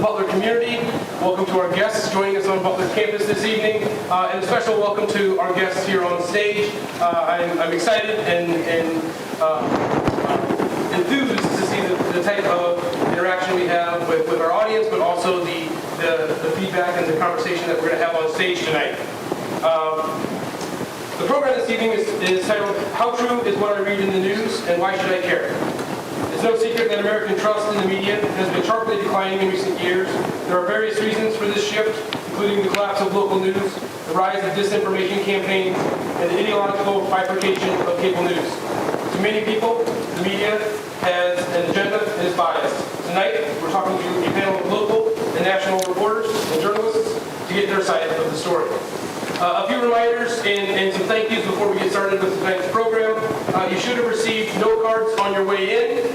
Butler community. Welcome to our guests joining us on Butler campus this evening, and a special welcome to our guests here on stage. I'm excited and enthused to see the type of interaction we have with our audience, but also the feedback and the conversation that we're going to have on stage tonight. The program this evening is titled, How True is What I Read in the News and Why Should I Care? It's no secret that American trust in the media has been sharply declining in recent years. There are various reasons for this shift, including the collapse of local news, the rise of disinformation campaigns, and the ideological bifurcation of cable news. To many people, the media has an agenda and is biased. Tonight, we're talking to a panel of local and national reporters and journalists to get their side of the story. A few reminders and some thank yous before we get started with tonight's program. You should have received note cards on your way in.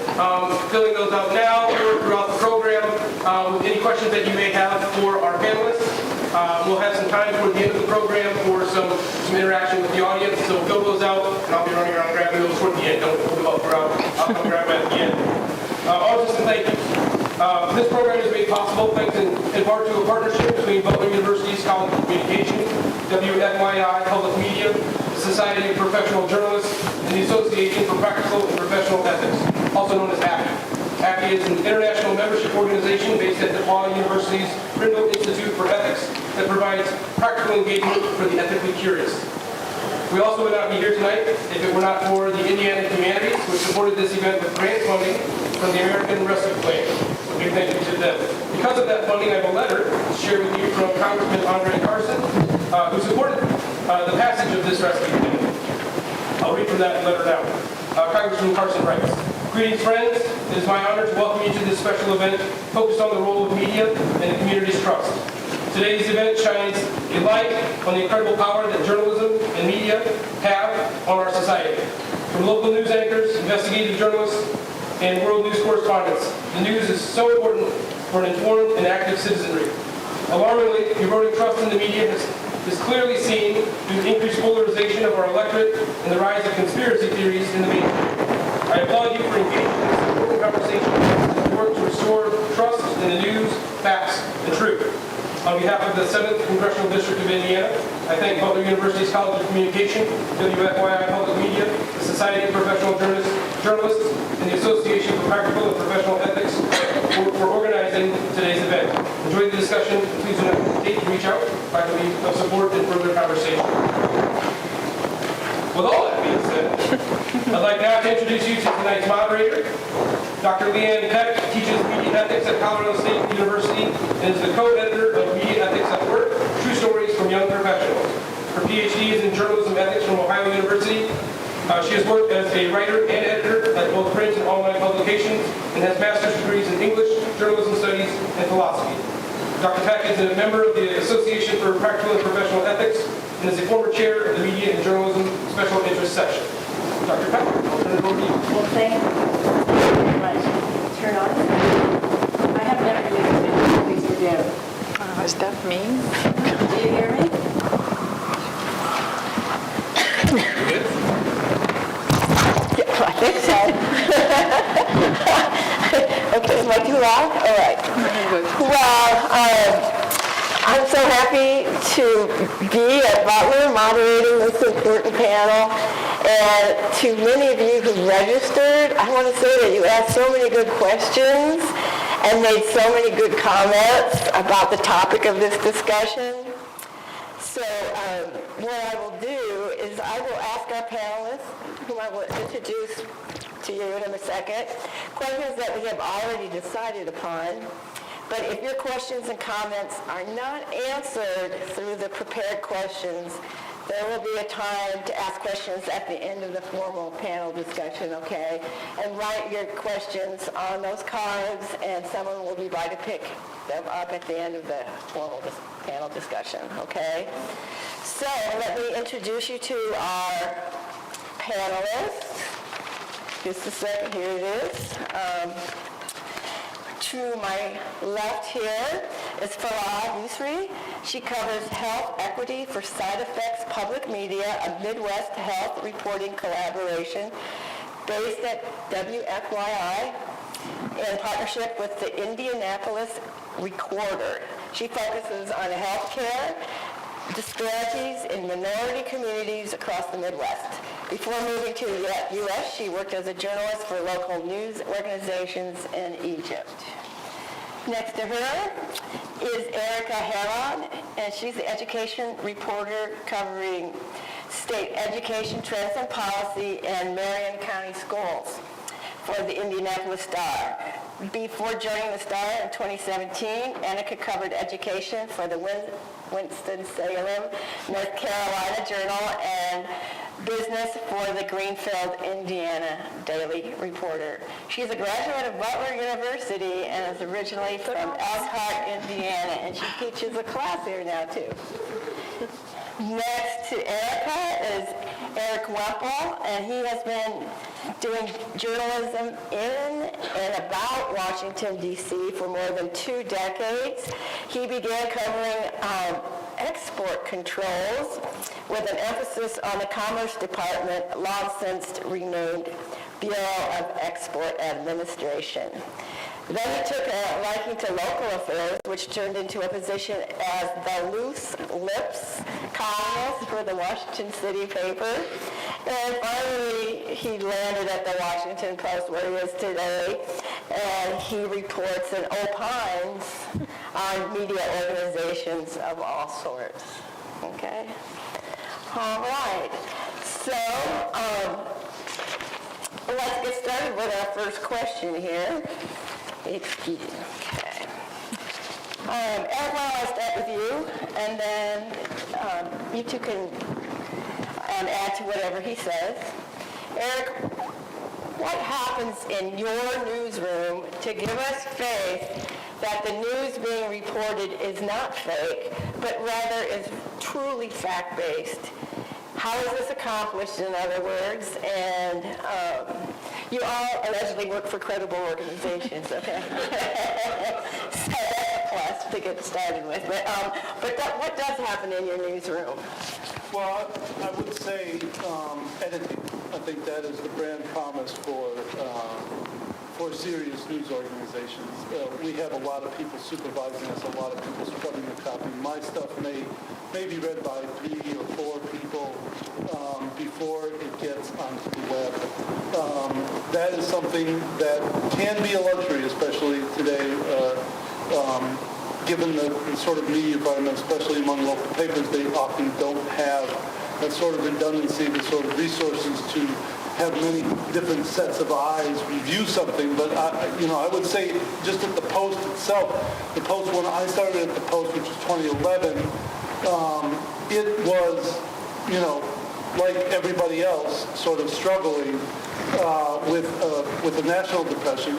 Filling those out now or throughout the program with any questions that you may have for our panelists. We'll have some time toward the end of the program for some interaction with the audience, so fill those out, and I'll be running around grabbing those toward the end. Don't hold them up throughout. I'll come grab them at the end. Also, some thank yous. This program is made possible thanks in part to a partnership between Butler University's College of Communication, WFYI Public Media, the Society of Professional Journalists, and the Association for Practical and Professional Ethics, also known as API. API is an international membership organization based at DePaul University's Prindle Institute for Ethics that provides practical engagement for the ethically curious. We also would not be here tonight if it were not for the Indiana Humanities, which supported this event with grant funding from the American Rescue Plan. So big thank you to them. Because of that funding, I have a letter to share with you from Congressman Andre Carson, who supported the passage of this rescue plan. I'll read from that letter now. Congressman Carson writes, "Greetings, friends. It is my honor to welcome you to this special event focused on the role of media and the community's trust. Today's event shines a light on the incredible power that journalism and media have on our society. From local news anchors, investigative journalists, and world news correspondents, the news is so important for an informed and active citizenry. Alarmingly, eroding trust in the media is clearly seen due to increased polarization of our electorate and the rise of conspiracy theories in the media. I applaud you for engaging in this important conversation as we work to restore trust in the news, facts, and truth. On behalf of the 7th Congressional District of Indiana, I thank Butler University's College of Communication, WFYI Public Media, the Society of Professional Journalists, and the Association for Practical and Professional Ethics for organizing today's event. Enjoy the discussion. Please do not hesitate to reach out by the means of support and further conversation." With all that being said, I'd like now to introduce you to tonight's moderator. Dr. Leanne Peck teaches media ethics at Colorado State University and is the co-editor of Media Ethics at Work, True Stories from Young Professionals. Her PhD is in journalism ethics from Ohio University. She has worked as a writer and editor at both print and online publications and has master's degrees in English, journalism studies, and philosophy. Dr. Peck is a member of the Association for Practical and Professional Ethics and is a former chair of the Media and Journalism Special Interest Section. Dr. Peck, I'll turn it over to you. Well, thank you very much. Turn on. I have never used it. Please forgive. Is that mean? Do you hear me? Yeah, I think so. Okay, am I too loud? All right. Well, I'm so happy to be at Butler moderating this important panel. And to many of you who registered, I want to say that you asked so many good questions and made so many good comments about the topic of this discussion. So what I will do is I will ask our panelists, whom I will introduce to you in a second, questions that we have already decided upon. But if your questions and comments are not answered through the prepared questions, there will be a time to ask questions at the end of the formal panel discussion, okay? And write your questions on those cards, and someone will be by to pick them up at the end of the formal panel discussion, okay? So let me introduce you to our panelists. Just a second, here it is. To my left here is Farah Yusri. She covers health equity for Side Effects Public Media, a Midwest health reporting collaboration based at WFYI in partnership with the Indianapolis recorder. She focuses on healthcare disparities in minority communities across the Midwest. Before moving to the U.S., she worked as a journalist for local news organizations in Egypt. Next to her is Erica Heron, and she's the education reporter covering state education trends and policy in Marion County schools for the Indianapolis Star. Before joining the Star in 2017, Annika covered education for the Winston-Salem, North Carolina Journal and business for the Greenfield, Indiana Daily Reporter. She's a graduate of Butler University and is originally from Elkhart, Indiana, and she teaches a class here now too. Next to Erica is Eric Wemple, and he has been doing journalism in and about Washington, D.C. for more than 2 decades. He began covering export controls with an emphasis on the Commerce Department, long since renamed Bureau of Export Administration. Then he took a liking to local affairs, which turned into a position as the loose lips columnist for the Washington City paper. And finally, he landed at the Washington Post, where he is today, and he reports and opines on media organizations of all sorts. Okay? All right. So, let's get started with our first question here. Okay. Eric, I'll start with you, and then you two can add to whatever he says. Eric, what happens in your newsroom to give us faith that the news being reported is not fake, but rather is truly fact-based? How is this accomplished, in other words? And you all allegedly work for credible organizations, okay? So that's a plus to get started with. But what does happen in your newsroom? Well, I would say editing. I think that is the brand promise for serious news organizations. We have a lot of people supervising us, a lot of people scrubbing the copy. My stuff may be read by 3 or 4 people before it gets onto the web. That is something that can be a luxury, especially today, given the sort of media environment, especially among local papers. They often don't have that sort of redundancy, the sort of resources to have many different sets of eyes review something. But I would say just at the Post itself, the Post, when I started at the Post, which was 2011, it was, like everybody else, sort of struggling with the national depression,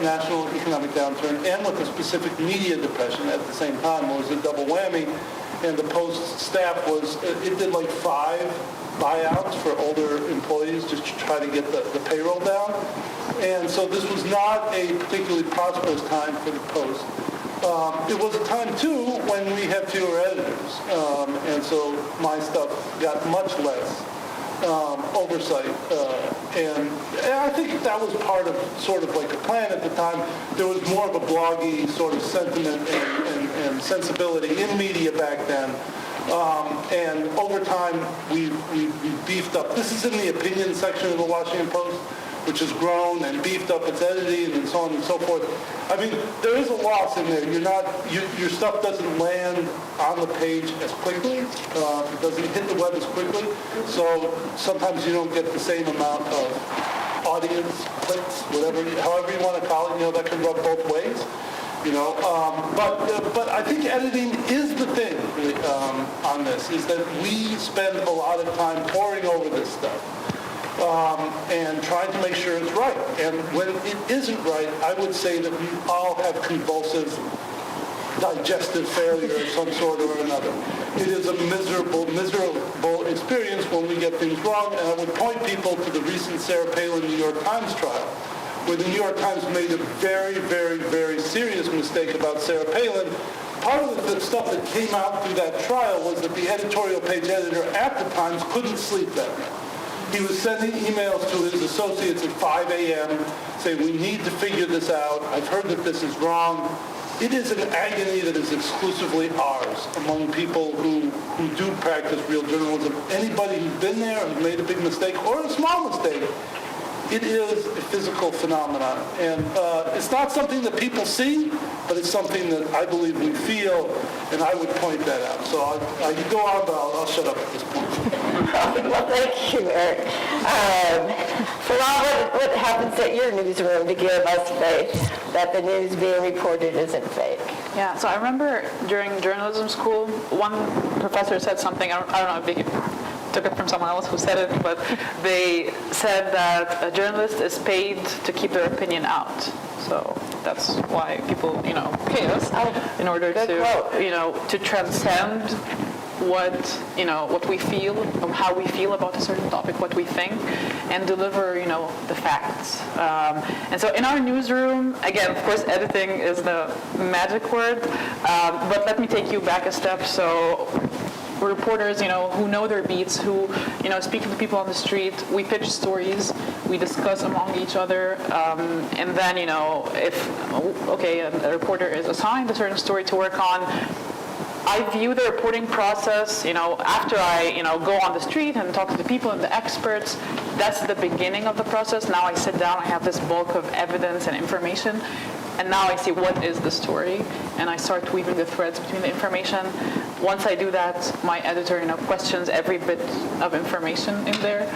national economic downturn, and with a specific media depression at the same time. It was a double whammy, and the Post staff it did like 5 buyouts for older employees just to try to get the payroll down. And so this was not a particularly prosperous time for the Post. It was a time, too, when we had fewer editors. And so my stuff got much less oversight. And I think that was part of sort of like a plan at the time. There was more of a bloggy sort of sentiment and sensibility in media back then. And over time, we beefed up. This is in the opinion section of the Washington Post, which has grown and beefed up its editing and so on and so forth. I mean, there is a loss in there. Your stuff doesn't land on the page as quickly. It doesn't hit the web as quickly. So sometimes you don't get the same amount of audience, clicks, however you want to call it. That can rub both ways. But I think editing is the thing on this, is that we spend a lot of time poring over this stuff and trying to make sure it's right. And when it isn't right, I would say that we all have convulsive digestive failure of some sort or another. It is a miserable experience when we get things wrong, and I would point people to the recent Sarah Palin New York Times trial, where the New York Times made a very, very, very serious mistake about Sarah Palin. Part of the stuff that came out through that trial was that the editorial page editor at the Times couldn't sleep that night. He was sending emails to his associates at 5 a.m. saying, we need to figure this out. I've heard that this is wrong. it is an agony that is exclusively ours among people who do practice real journalism. Anybody who's been there, who's made a big mistake or a small mistake, it is a physical phenomenon. And it's not something that people see, but it's something that I believe we feel, and I would point that out. So I could go on, but I'll shut up at this point. Well, thank you, Eric. Farah, what happens at your newsroom to give us faith that the news being reported isn't fake? Yeah, so I remember during journalism school, one professor said something, I don't know if he took it from someone else who said it, but they said that a journalist is paid to keep their opinion out. So that's why people, pay us in order to, to transcend what we feel, or how we feel about a certain topic, what we think, and deliver, the facts. And so in our newsroom, again, of course, editing is the magic word, but let me take you back a step. So reporters, who know their beats, who, speak to the people on the street, we pitch stories, we discuss among each other, and then, if, a reporter is assigned a certain story to work on, I view the reporting process, after I, go on the street and talk to the people and the experts, that's the beginning of the process. Now I sit down, I have this bulk of evidence and information, and now I see what is the story, and I start weaving the threads between the information. Once I do that, my editor, questions every bit of information in there,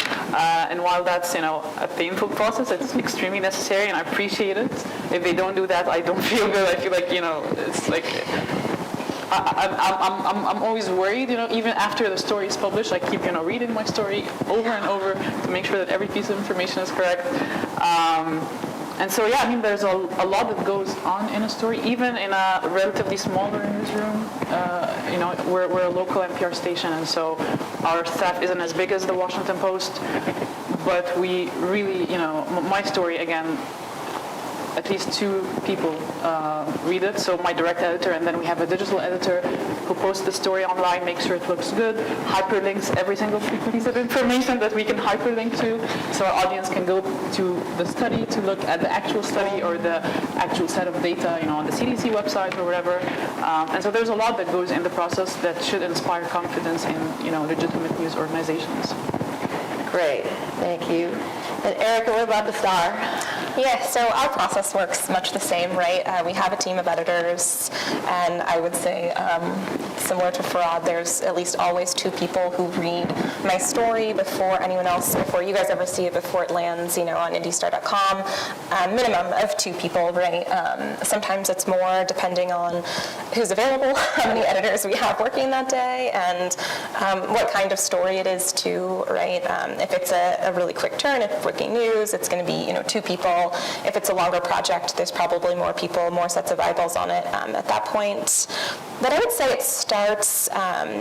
and while that's, a painful process, it's extremely necessary, and I appreciate it. If they don't do that, I don't feel good. I feel like, it's like, I'm always worried, even after the story is published, I keep, reading my story over and over to make sure that every piece of information is correct. And so, there's a lot that goes on in a story, even in a relatively smaller newsroom. We're a local NPR station, and so our staff isn't as big as the Washington Post, but we really, my story, again, at least 2 people read it, so my direct editor, and then we have a digital editor who posts the story online, makes sure it looks good, hyperlinks every single piece of information that we can hyperlink to, so our audience can go to the study to look at the actual study or the actual set of data, on the CDC website or whatever. And so there's a lot that goes in the process that should inspire confidence in, legitimate news organizations. Great, thank you. And Erica, what about the Star? Yeah, so our process works much the same, right? We have a team of editors, and I would say, similar to Farad, there's at least always 2 people who read my story before anyone else, before you guys ever see it, before it lands, on IndieStar.com. Minimum of 2 people, right? Sometimes it's more, depending on who's available, how many editors we have working that day, and what kind of story it is too, right? If it's a really quick turn, if breaking news, it's going to be, 2 people. If it's a longer project, there's probably more people, more sets of eyeballs on it at that point. But I would say it starts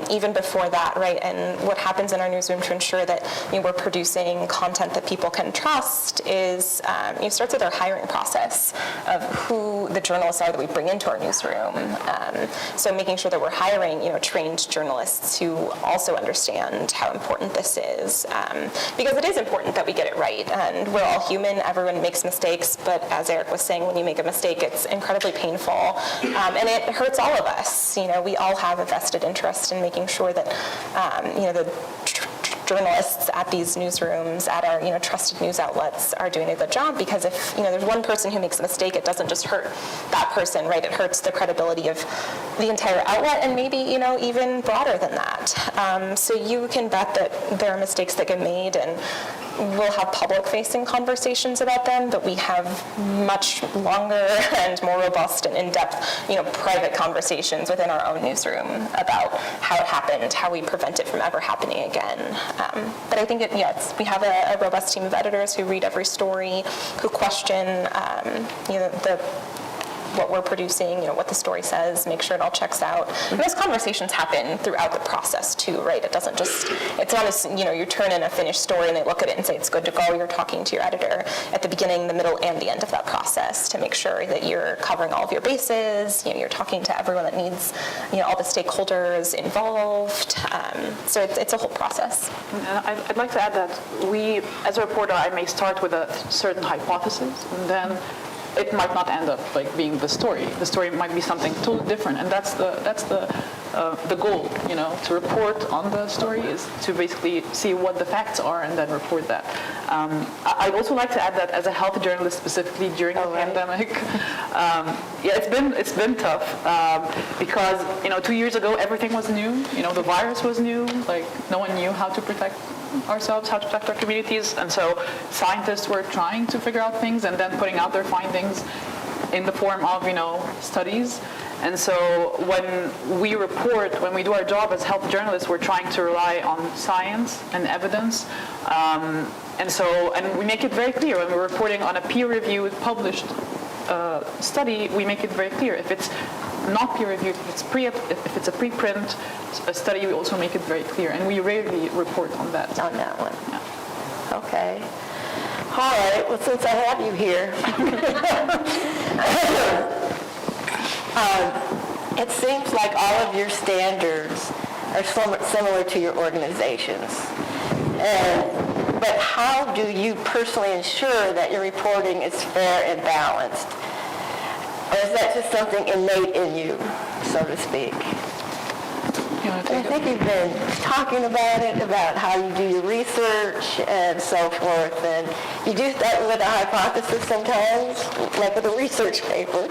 even before that, right? And what happens in our newsroom to ensure that we're producing content that people can trust is it starts with our hiring process of who the journalists are that we bring into our newsroom. So making sure that we're hiring, trained journalists who also understand how important this is, because it is important that we get it right. And we're all human. Everyone makes mistakes. But as Eric was saying, when you make a mistake, it's incredibly painful, and it hurts all of us. We all have a vested interest in making sure that, the journalists at these newsrooms, at our, trusted news outlets are doing a good job, because if, there's one person who makes a mistake, it doesn't just hurt that person, right? It hurts the credibility of the entire outlet, and maybe, even broader than that. So you can bet that there are mistakes that get made, and we'll have public-facing conversations about them, but we have much longer and more robust and in-depth, private conversations within our own newsroom about how it happened, how we prevent it from ever happening again. But I think we have a robust team of editors who read every story, who question, what we're producing, what the story says, make sure it all checks out. And those conversations happen throughout the process too, right? It doesn't just, it's not as, you turn in a finished story and they look at it and say it's good to go. You're talking to your editor at the beginning, the middle, and the end of that process to make sure that you're covering all of your bases. You're talking to everyone that needs, all the stakeholders involved. So it's a whole process. And I'd like to add that we, as a reporter, I may start with a certain hypothesis, and then it might not end up like being the story. The story might be something totally different, and that's the goal, you know, to report on the story is to basically see what the facts are and then report that. I'd also like to add that as a health journalist, specifically during the pandemic, it's been tough because, you know, 2 years ago everything was new. You know, the virus was new. Like no one knew how to protect ourselves, how to protect our communities, and so scientists were trying to figure out things and then putting out their findings in the form of, you know, studies. And so when we report, when we do our job as health journalists, we're trying to rely on science and evidence. And we make it very clear when we're reporting on a peer-reviewed, published study, we make it very clear. If it's not peer-reviewed, if it's a preprint study, we also make it very clear. And we rarely report on that. On that one. Yeah. Okay. All right. Well, since I have you here, it seems like all of your standards are similar to your organizations. But how do you personally ensure that your reporting is fair and balanced? Or is that just something innate in you, so to speak? I think you've been talking about it, about how you do your research and so forth, and you do start with a hypothesis sometimes, like with a research paper.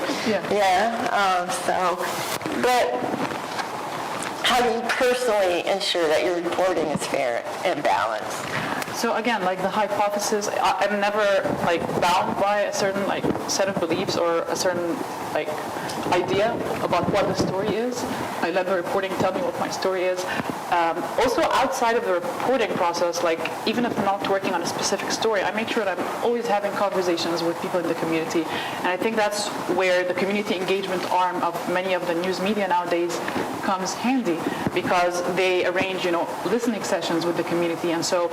But how do you personally ensure that your reporting is fair and balanced? So again, like the hypothesis, I'm never like bound by a certain like set of beliefs or a certain like idea about what the story is. I let the reporting tell me what my story is. Also outside of the reporting process, like even if I'm not working on a specific story, I make sure that I'm always having conversations with people in the community. And I think that's where the community engagement arm of many of the news media nowadays comes handy, because they arrange, you know, listening sessions with the community. And so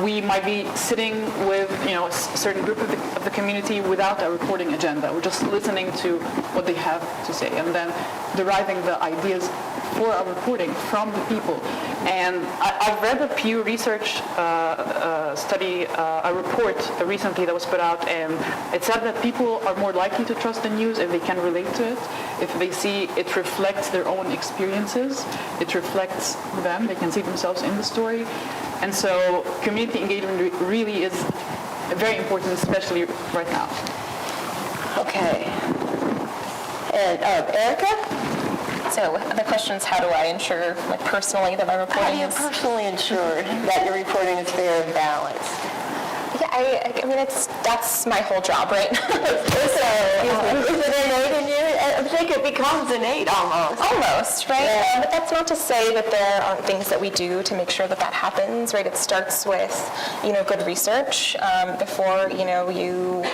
we might be sitting with, you know, a certain group of the community without a reporting agenda. We're just listening to what they have to say and then deriving the ideas for our reporting from the people. And I've read a Pew Research study, a report recently that was put out, and it said that people are more likely to trust the news if they can relate to it, if they see it reflects their own experiences, it reflects them, they can see themselves in the story. And so community engagement really is very important, especially right now. Okay. And Erica? So the question is, how do I ensure, like personally, that my How do reporting you is... personally ensure that your reporting is fair and balanced? Yeah, I mean, that's my whole job, right? Is it innate in you? I think it becomes innate almost. Almost, right? Yeah. But that's not to say that there aren't things that we do to make sure that that happens, right? It starts with, you know, good research. Before, you know, you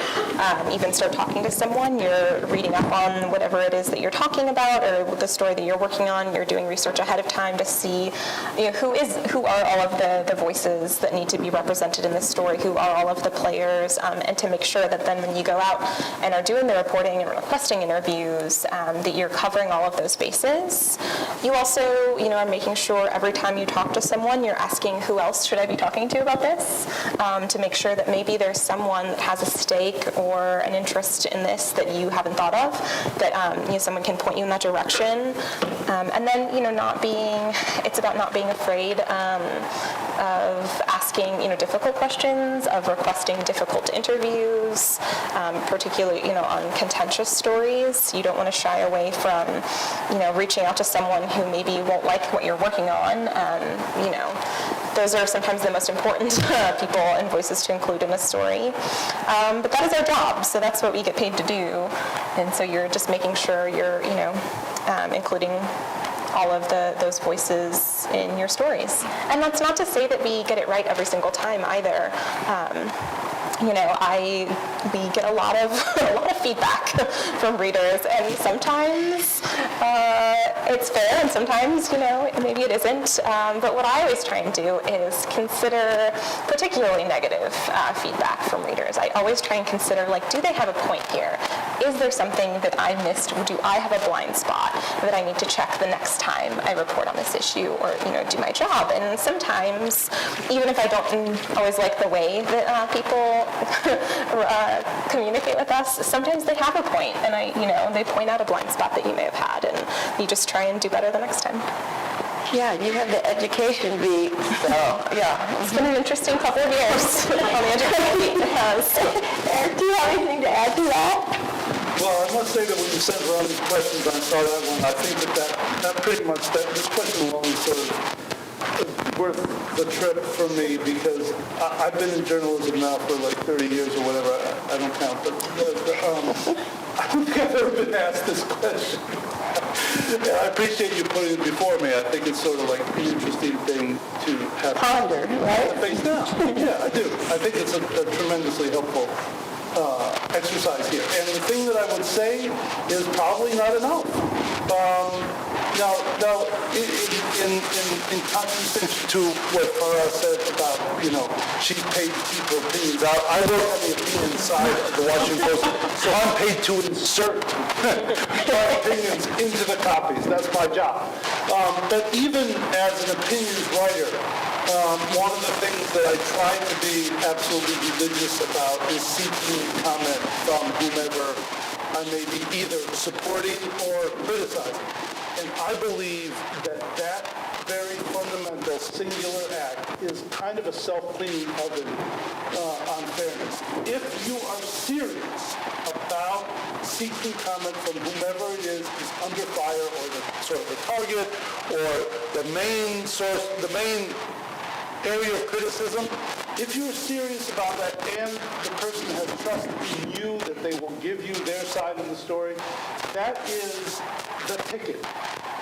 even start talking to someone, you're reading up on whatever it is that you're talking about or the story that you're working on. You're doing research ahead of time to see, you know, who are all of the voices that need to be represented in this story, who are all of the players, and to make sure that then when you go out and are doing the reporting and requesting interviews, that you're covering all of those bases. You also, you know, are making sure every time you talk to someone, you're asking, who else should I be talking to about this, to make sure that maybe there's someone that has a stake or an interest in this that you haven't thought of, that you know, someone can point you in that direction. And then, you know, it's about not being afraid of asking, you know, difficult questions, of requesting difficult interviews, particularly, you know, on contentious stories. You don't want to shy away from, you know, reaching out to someone who maybe won't like what you're working on. You know, those are sometimes the most important people and voices to include in a story. But that is our job, so that's what we get paid to do. And so you're just making sure you're, you know, including all of those voices in your stories. And that's not to say that we get it right every single time either. You know, we get a lot of feedback from readers, and sometimes it's fair, and sometimes, you know, maybe it isn't. But what I always try and do is consider particularly negative feedback from readers. I always try and consider, like, do they have a point here? is there something that I missed? Do I have a blind spot that I need to check the next time I report on this issue or, do my job? And sometimes, even if I don't always like the way that people communicate with us, sometimes they have a point, and they point out a blind spot that you may have had, and you just try and do better the next time. Yeah, you have the education beat, so, yeah. It's been an interesting couple of years on the education beat. It has. Eric, do you have anything to add to that? Well, I must say that when you sent around these questions, I saw that one. I think that pretty much, this question alone is sort of worth the trip for me, because I've been in journalism now for like 30 years or whatever. I don't count, but I don't think I've ever been asked this question. Yeah, I appreciate you putting it before me. I think it's sort of like an interesting thing to have. Ponder, right? Face down. Yeah, I do. I think it's a tremendously helpful exercise here. And the thing that I would say is probably not enough. Now, in contradiction to what Farah said about, she's paid to keep her opinions out, I work on the opinion side of the Washington Post, so I'm paid to insert my opinions into the copies. That's my job. But even as an opinions writer, one of the things that I try to be absolutely religious about is seeking comment from whomever I may be either supporting or criticizing. And I believe that very fundamental singular act is kind of a self-cleaning oven on fairness. If you are serious about seeking comment from whomever it is under fire, or the sort of the target, or the main source, the main area of criticism, if you're serious about that and the person has trust in you that they will give you their side of the story, that is the ticket.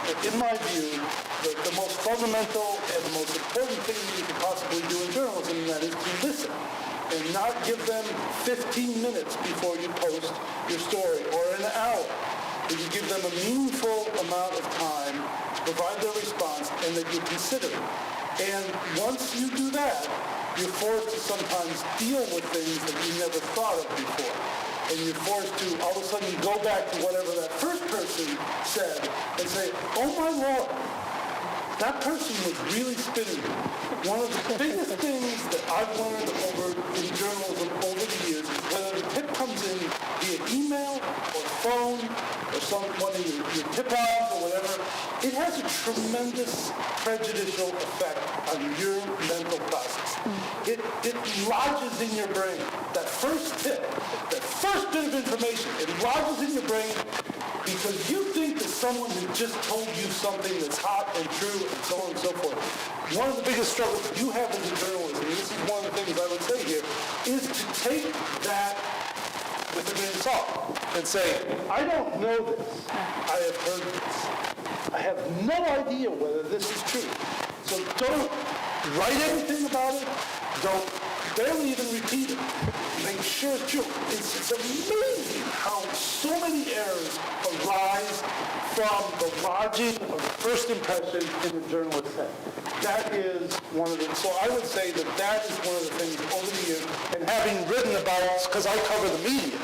In my view, the most fundamental and the most important thing you could possibly do in journalism, and that is to listen and not give them 15 minutes before you post your story, or an hour. That you give them a meaningful amount of time to provide their response, and that you consider it. And once you do that, you're forced to sometimes deal with things that you never thought of before. And you're forced to, all of a sudden, go back to whatever that first person said and say, oh my Lord, that person was really spinning. One of the biggest things that I've learned in journalism over the years is whether the tip comes in via email or phone or one of your tip-offs or whatever, it has a tremendous prejudicial effect on your mental process. It lodges in your brain. That first tip, that first bit of information, it lodges in your brain because you think that someone has just told you something that's hot and true and so on and so forth. One of the biggest struggles you have as a journalist, and this is one of the things I would say here, is to take that with a grain of salt and say, I don't know this. I have heard this. I have no idea whether this is true. So don't write anything about it. Don't barely even repeat it. Make sure it's true. It's amazing how so many errors arise from the lodging of first impression in the journalist's head. That is one of the, so I would say that is one of the things over the years, and having written about, because I cover the media,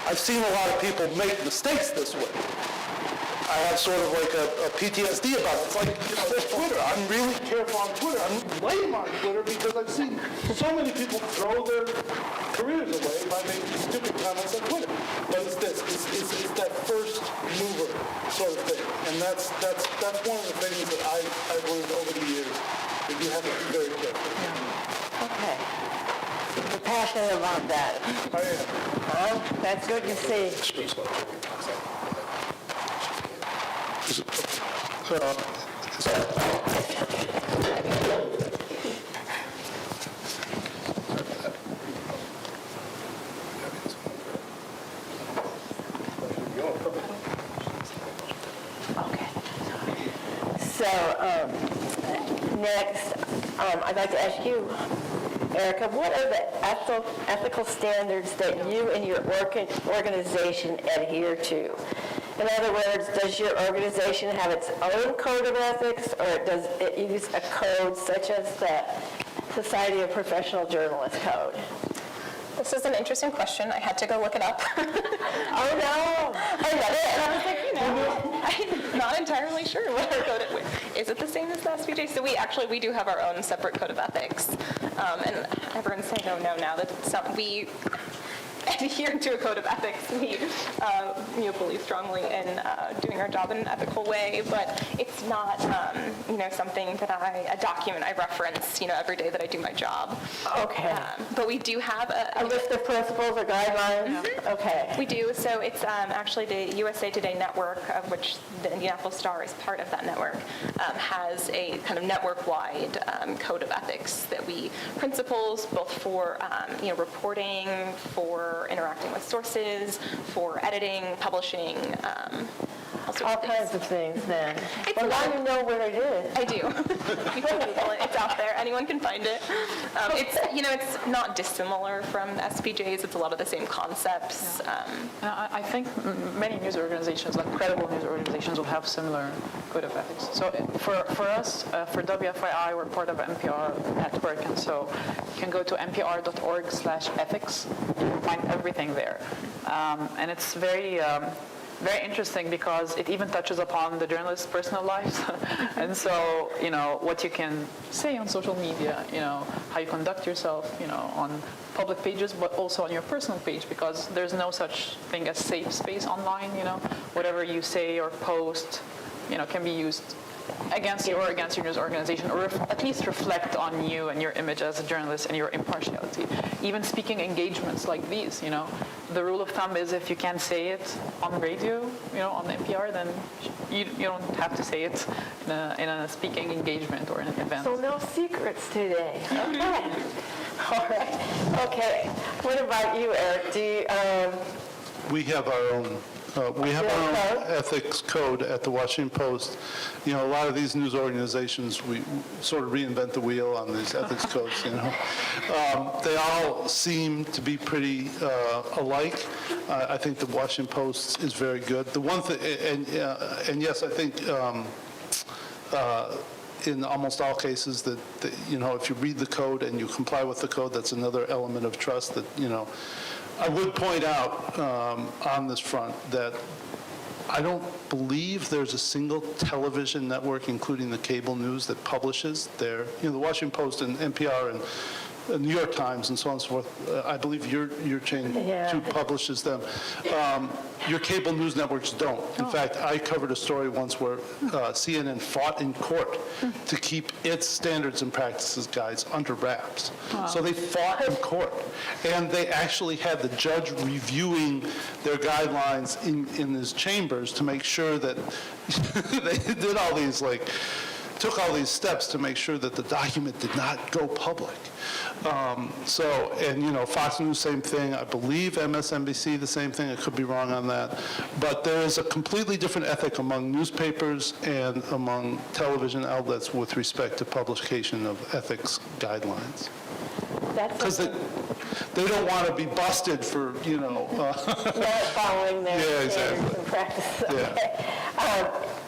I've seen a lot of people make mistakes this way. I have sort of like a PTSD about it. It's like, there's Twitter. I'm really careful on Twitter. I'm lame on Twitter because I've seen so many people throw their careers away by making stupid comments on Twitter. But it's this. It's that first mover sort of thing. And that's one of the things that I've learned over the years, that you have to be very careful. Okay. You're passionate about that. I am. Well, that's good to see. Okay. So, next, I'd like to ask you, Erica, what are the ethical standards that you and your organization adhere to? In other words, does your organization have its own code of ethics, or does it use a code such as the Society of Professional Journalists Code? this is an interesting question. I had to go look it up. Oh, no. I read it, and I was like, I'm not entirely sure what our code is. It the same as the SBJ? So we do have our own separate code of ethics. And everyone's saying, oh, no, now that's not, we adhere to a code of ethics. We believe strongly in doing our job in an ethical way, but it's not something that a document I reference every day that I do my job. Okay. But we do have A list of principles or guidelines? Okay. we do. So it's actually the USA Today network, of which the Indianapolis Star is part of that network, has a kind of network-wide code of ethics that principles both for reporting, for interacting with sources, for editing, publishing, all sorts All of things. kinds of things then. It's Well, a now lot. you know where it is. I do. You can Google it. It's out there. Anyone can find it. It's not dissimilar from SPJs. It's a lot of the same concepts. I think many news organizations, like credible news organizations, will have similar code of ethics. So for us, for WFYI, we're part of NPR network, and so you can go to npr.org/ethics. You can find everything there, and it's very interesting because it even touches upon the journalist's personal lives. And so, what you can say on social media, how you conduct yourself, on public pages, but also on your personal page, because there's no such thing as safe space online, whatever you say or post, can be used against you or against your news organization, or at least reflect on you and your image as a journalist and your impartiality. Even speaking engagements like these, the rule of thumb is if you can't say it on radio, on NPR, then you don't have to say it in a speaking engagement or in an event. So no secrets today. Okay. All right. Okay. What about you, Eric? We have our own. Ethics code at the Washington Post. A lot of these news organizations, we sort of reinvent the wheel on these ethics codes. They all seem to be pretty alike. I think the Washington Post is very good. The one thing, and yes, I think in almost all cases that if you read the code and you comply with the code, that's another element of trust that I would point out on this front that I don't believe there's a single television network, including the cable news, that publishes the Washington Post and NPR and the New York Times and so on and so forth. I believe your chain too publishes them. Your cable news networks don't. In fact, I covered a story once where CNN fought in court to keep its standards and practices guides under wraps. So they fought in court, and they actually had the judge reviewing their guidelines in his chambers to make sure that they did all these took all these steps to make sure that the document did not go public. Fox News, same thing. I believe MSNBC, the same thing. I could be wrong on that. But there is a completely different ethic among newspapers and among television outlets with respect to publication of ethics guidelines. Because they don't want to be busted for, not following their standards and practices. Yeah. Okay.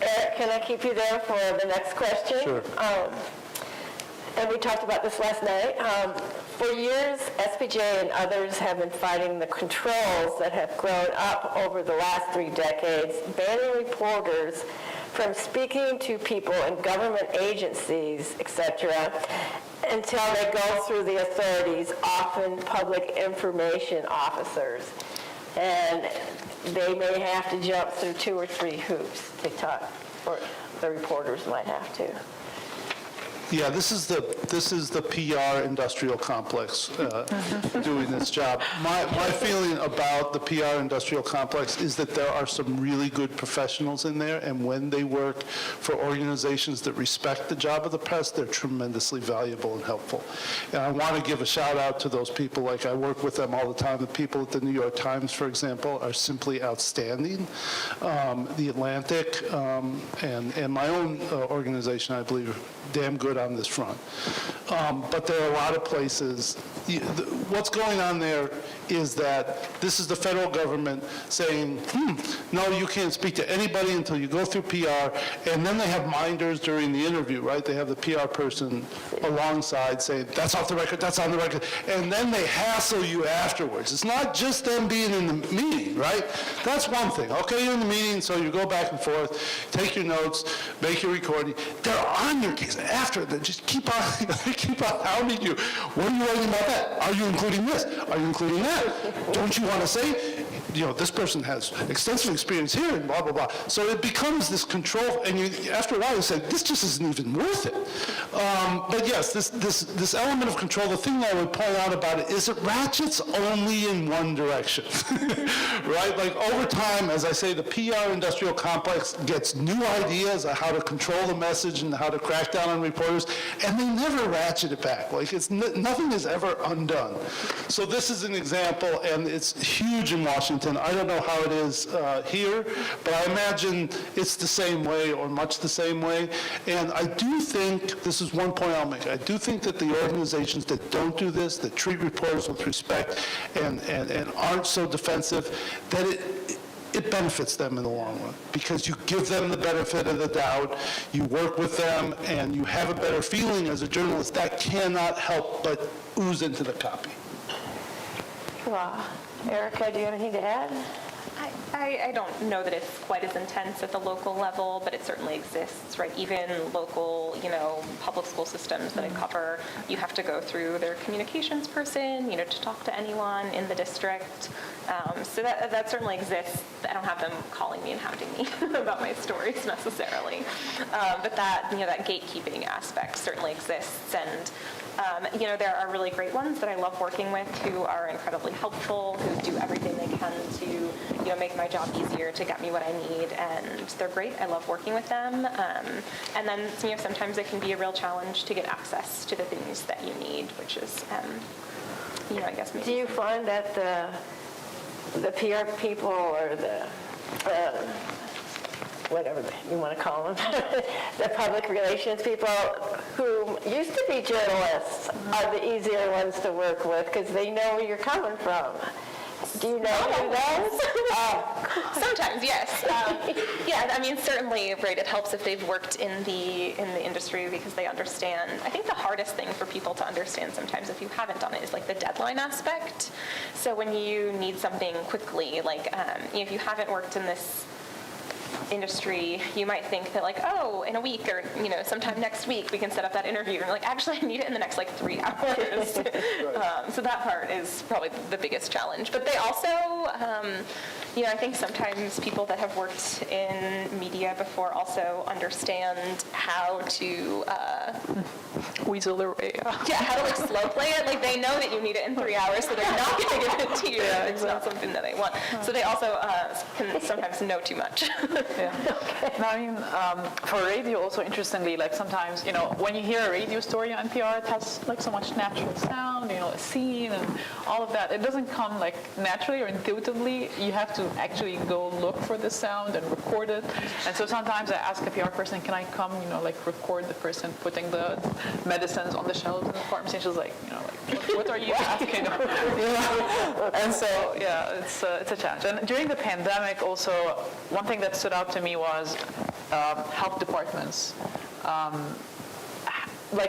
Eric, can I keep you there for the next question? Sure. And we talked about this last night. For years, SPJ and others have been fighting the controls that have grown up over the last 3 decades, banning reporters from speaking to people in government agencies, etc., until they go through the authorities, often public information officers. And they may have to jump through 2 or 3 hoops to talk, or the reporters might have to. Yeah, this is the PR industrial complex doing this job. My feeling about the PR industrial complex is that there are some really good professionals in there, and when they work for organizations that respect the job of the press, they're tremendously valuable and helpful. And I want to give a shout out to those people. I work with them all the time. The people at the New York Times, for example, are simply outstanding. The Atlantic and my own organization, I believe, are damn good it on this front. But there are a lot of places, what's going on there is that this is the federal government saying, no, you can't speak to anybody until you go through PR, and then they have minders during the interview, right? They have the PR person alongside saying, that's off the record, that's on the record, and then they hassle you afterwards. It's not just them being in the meeting, right? That's one thing. Okay, you're in the meeting, so you go back and forth, take your notes, make your recording. They're on your case after. They just keep on hounding you. What are you writing about that? Are you including this? Are you including that? Don't you want to say, this person has extensive experience here and blah, blah, blah. So it becomes this control, and after a while you say, this just isn't even worth it. But yes, this element of control, the thing that I would point out about it is it ratchets only in one direction, right? Like over time, as I say, the PR industrial complex gets new ideas on how to control the message and how to crack down on reporters, and they never ratchet it back. Like nothing is ever undone. So this is an example, and it's huge in Washington. I don't know how it is here, but I imagine it's the same way or much the same way. And I do think, this is one point I'll make, I do think that the organizations that don't do this, that treat reporters with respect and aren't so defensive, that it benefits them in the long run because you give them the benefit of the doubt, you work with them, and you have a better feeling as a journalist. That cannot help but ooze into the copy. Wow. Erica, do you have anything to add? I don't know that it's quite as intense at the local level, but it certainly exists, right? Even local, public school systems that I cover, you have to go through their communications person, to talk to anyone in the district. So that certainly exists. I don't have them calling me and hounding me about my stories necessarily. But that gatekeeping aspect certainly exists. And there are really great ones that I love working with who are incredibly helpful, who do everything they can to, make my job easier, to get me what I need, and they're great. I love working with them. And then, sometimes it can be a real challenge to get access to the things that you need, which is, I guess maybe. Do you find that the PR people or the whatever you want to call them, the public relations people who used to be journalists are the easier ones to work with because they know where you're coming from? Do you know who those? Sometimes, yes. Certainly, right, it helps if they've worked in the industry because they understand. I think the hardest thing for people to understand sometimes if you haven't done it is like the deadline aspect. So when you need something quickly, like if you haven't worked in this industry, you might think that in a week or sometime next week we can set up that interview, and actually I need it in the next 3 hours. So that part is probably the biggest challenge. But they also, I think sometimes people that have worked in media before also understand how to weasel their way out. Yeah, how to slow play it. They know that you need it in 3 hours, so they're not going to give it to you. Yeah, it's not something that they want. So they also can sometimes know too much. Yeah. No, for radio also interestingly, sometimes, when you hear a radio story on NPR, it has so much natural sound, a scene and all of that. It doesn't come naturally or intuitively. You have to actually go look for the sound and record it. And so sometimes I ask a PR person, can I come, record the person putting the medicines on the shelves in the pharmacy? And she's like, what are you asking? And so, yeah, it's a challenge. And during the pandemic also, one thing that stood out to me was health departments.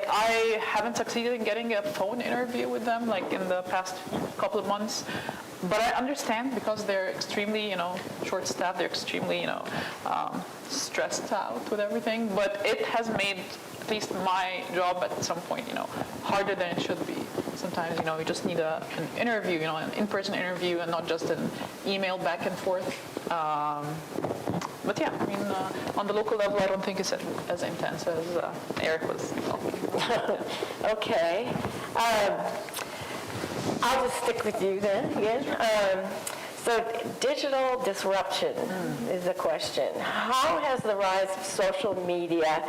I haven't succeeded in getting a phone interview with them in the past couple of months, but I understand because they're extremely, short-staffed, they're extremely, stressed out with everything, but it has made at least my job at some point, harder than it should be. Sometimes, you just need an interview, an in-person interview and not just an email back and forth. But yeah, on the local level, I don't think it's as intense as Eric was. Okay. I'll just stick with you then again. So digital disruption is the question. How has the rise of social media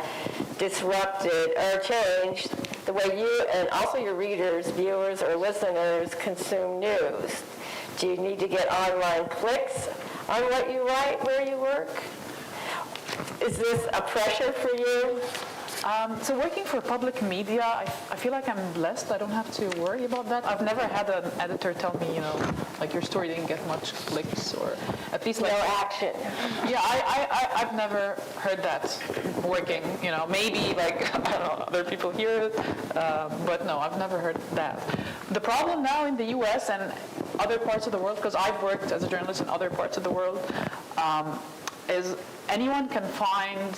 disrupted or changed the way you and also your readers, viewers, or listeners consume news? Do you need to get online clicks on what you write where you work? Is this a pressure for you? So working for public media, I feel like I'm blessed. I don't have to worry about that. I've never had an editor tell me, like your story didn't get much clicks, or at least like No action. Yeah, I've never heard that working. Maybe like I don't know, other people hear it, but no, I've never heard that. The problem now in the U.S. and other parts of the world, because I've worked as a journalist in other parts of the world, is anyone can find,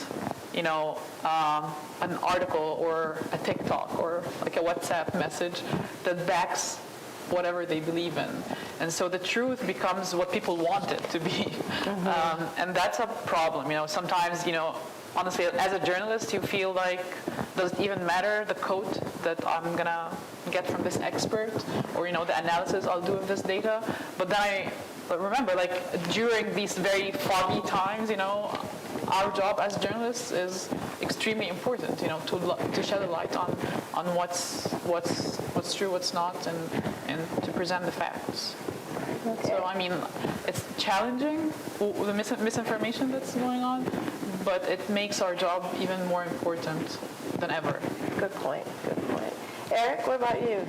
an article or a TikTok or like a WhatsApp message that backs whatever they believe in. And so the truth becomes what people want it to be. And that's a problem. Sometimes, honestly, as a journalist, you feel like, does it even matter the quote that I'm going to get from this expert, or, the analysis I'll do of this data? But then remember, like, during these very foggy times, our job as journalists is extremely important, to shed a light on what's true, what's not, and to present the facts. Okay. So, it's challenging, the misinformation that's going on, but it makes our job even more important than ever. Good point. Eric, what about you?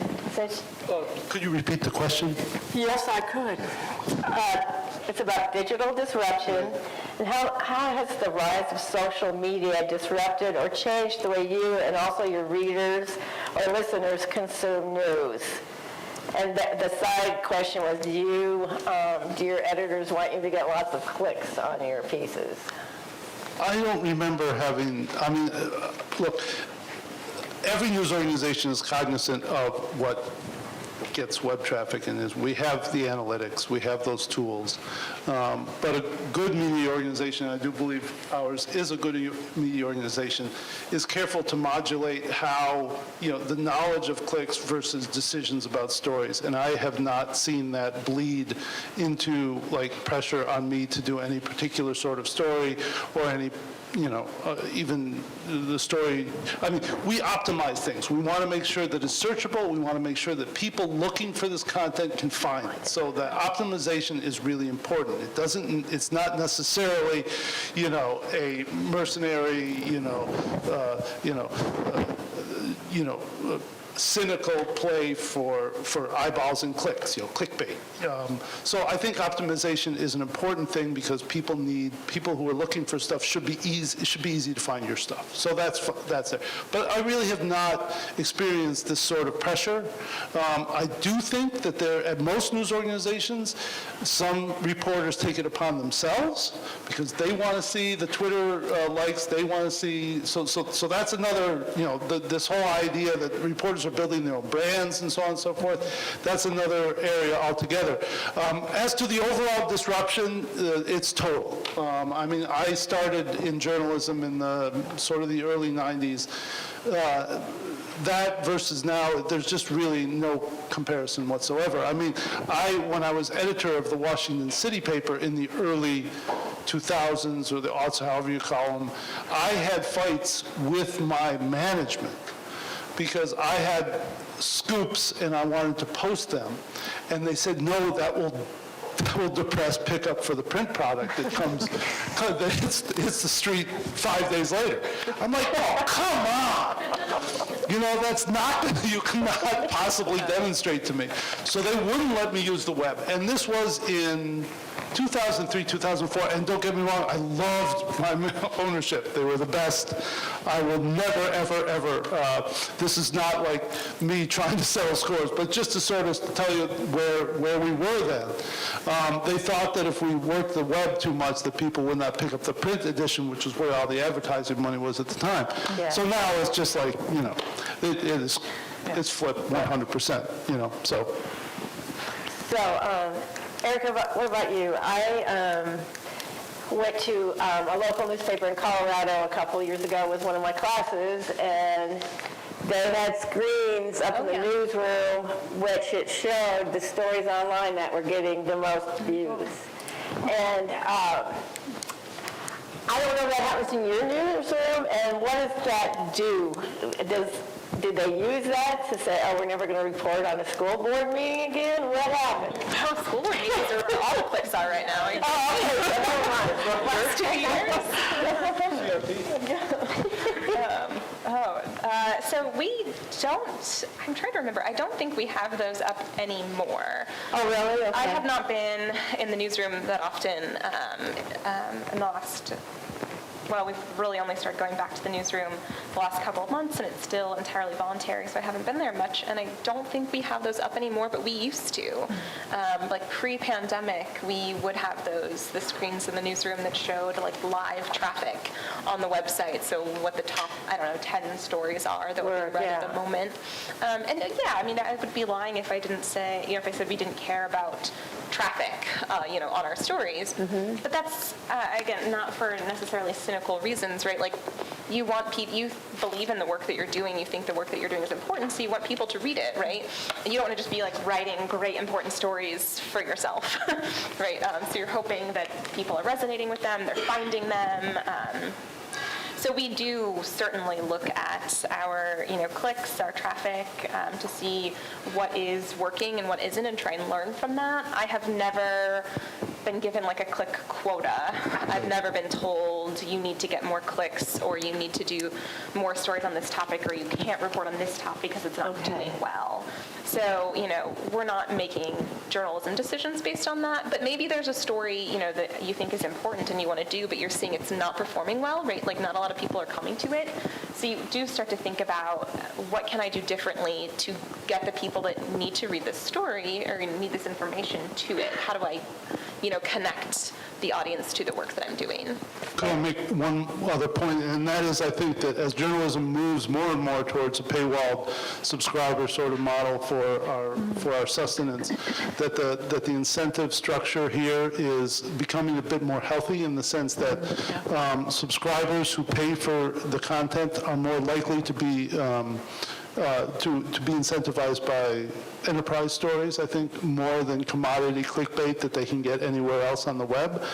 Could you repeat the question? Yes, I could. It's about digital disruption, and how has the rise of social media disrupted or changed the way you and also your readers or listeners consume news? And the side question was, do your editors want you to get lots of clicks on your pieces? I don't remember having, look, every news organization is cognizant of what gets web traffic, and we have the analytics, we have those tools. But a good media organization, and I do believe ours is a good media organization, is careful to modulate how, the knowledge of clicks versus decisions about stories. And I have not seen that bleed into like pressure on me to do any particular sort of story or any even the story. We optimize things. We want to make sure that it's searchable. We want to make sure that people looking for this content can find it. So the optimization is really important. It's not necessarily, a mercenary, cynical play for eyeballs and clicks, clickbait. So I think optimization is an important thing because people who are looking for stuff should be easy. It should be easy to find your stuff. So that's there. But I really have not experienced this sort of pressure. I do think that at most news organizations, some reporters take it upon themselves because they want to see the Twitter likes. They want to see. So that's another. This whole idea that reporters are building their own brands and so on and so forth. That's another area altogether. As to the overall disruption, it's total. I started in journalism in the sort of the early 90s. That versus now, there's just really no comparison whatsoever. When I was editor of the Washington City paper in the early 2000s, or the aughts, however you call them, I had fights with my management because I had scoops and I wanted to post them. And they said, no, that will depress pickup for the print product that comes, it hits the street 5 days later. I'm like, oh, come on. That's not, you cannot possibly demonstrate to me. So they wouldn't let me use the web. And this was in 2003, 2004, and don't get me wrong, I loved my ownership. They were the best. I will never, ever, ever, this is not like me trying to settle scores, but just to sort of tell you where we were then. They thought that if we worked the web too much, that people would not pick up the print edition, which was where all the advertising money was at the time. Yeah. So now it's just like, it's flipped 100%, so. Erica, what about you? I went to a local newspaper in Colorado a couple years ago with one of my classes, and they had screens up in the newsroom, which it showed the stories online that were getting the most views. And I don't know if that happens in your newsroom, and what does that do? Did they use that to say, oh, we're never going to report on a school board meeting again? What happened? Oh, school board meetings are where all the clicks are right now. Oh, okay, so never mind. Last 2 years? So we don't, I'm trying to remember, I don't think we have those up anymore. Oh, really? Okay. I have not been in the newsroom that often in the last, well, we've really only started going back to the newsroom the last couple of months, and it's still entirely voluntary, so I haven't been there much, and I don't think we have those up anymore, but we used to. Like pre-pandemic, we would have the screens in the newsroom that showed like live traffic on the website, so what the top, 10 stories are that were read at the moment. I mean, I would be lying if I didn't say, if I said we didn't care about traffic, on our stories. But that's, again, not for necessarily cynical reasons, right? Like, you want people, you believe in the work that you're doing, you think the work that you're doing is important, so you want people to read it, right? And you don't want to just be like writing great important stories for yourself, right? So you're hoping that people are resonating with them, they're finding them. So we do certainly look at our, clicks, our traffic, to see what is working and what isn't, and try and learn from that. I have never been given like a click quota. I've never been told you need to get more clicks, or you need to do more stories on this topic, or you can't report on this topic because it's not doing well. So, we're not making journalism decisions based on that, but maybe there's a story, that you think is important and you want to do, but you're seeing it's not performing well, right? Like, not a lot of people are coming to it. So you do start to think about, what can I do differently to get the people that need to read this story or need this information to it? How do I, connect the audience to the work that I'm doing? Can I make one other point, and that is, I think that as journalism moves more and more towards a paywall subscriber sort of model for our sustenance, that the incentive structure here is becoming a bit more healthy, in the sense that subscribers who pay for the content are more likely to be incentivized by enterprise stories, I think, more than commodity clickbait that they can get anywhere else on the web.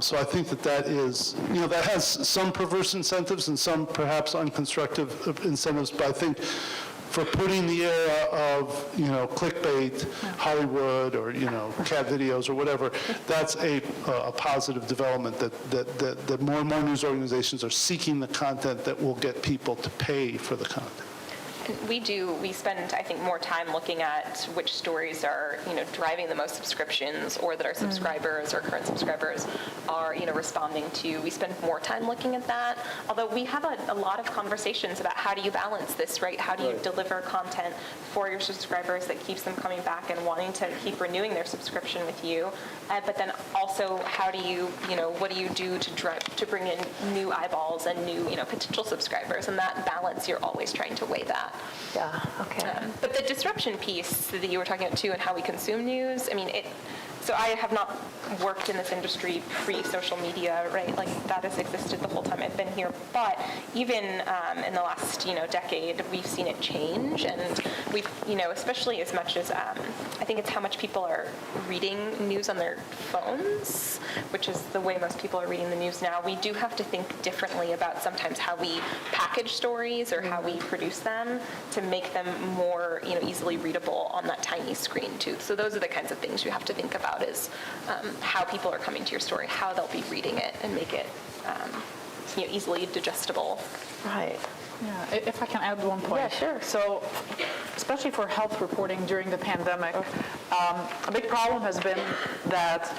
So I think that is, that has some perverse incentives and some perhaps unconstructive incentives, but I think for putting the era of, clickbait, Hollywood, or, cat videos or whatever, that's a positive development, that more and more news organizations are seeking the content that will get people to pay for the content. We spend, I think, more time looking at which stories are, driving the most subscriptions, or that our subscribers or current subscribers are, responding to. We spend more time looking at that, although we have a lot of conversations about how do you balance this, right? How do you deliver content for your subscribers that keeps them coming back and wanting to keep renewing their subscription with you, but then also how do you, what do you do to bring in new eyeballs and new, potential subscribers, and that balance, you're always trying to weigh that. Yeah, okay. But the disruption piece that you were talking about too, and how we consume news, I mean, so I have not worked in this industry pre-social media, right? Like, that has existed the whole time I've been here. But even in the last, decade, we've seen it change, and we've, especially as much as I think it's how much people are reading news on their phones, which is the way most people are reading the news now. We do have to think differently about sometimes how we package stories or how we produce them to make them more, easily readable on that tiny screen too. So those are the kinds of things you have to think about, is how people are coming to your story, how they'll be reading it, and make it easily digestible. Right. Yeah, if I can add one point. Yeah, sure. So, especially for health reporting during the pandemic, a big problem has been that,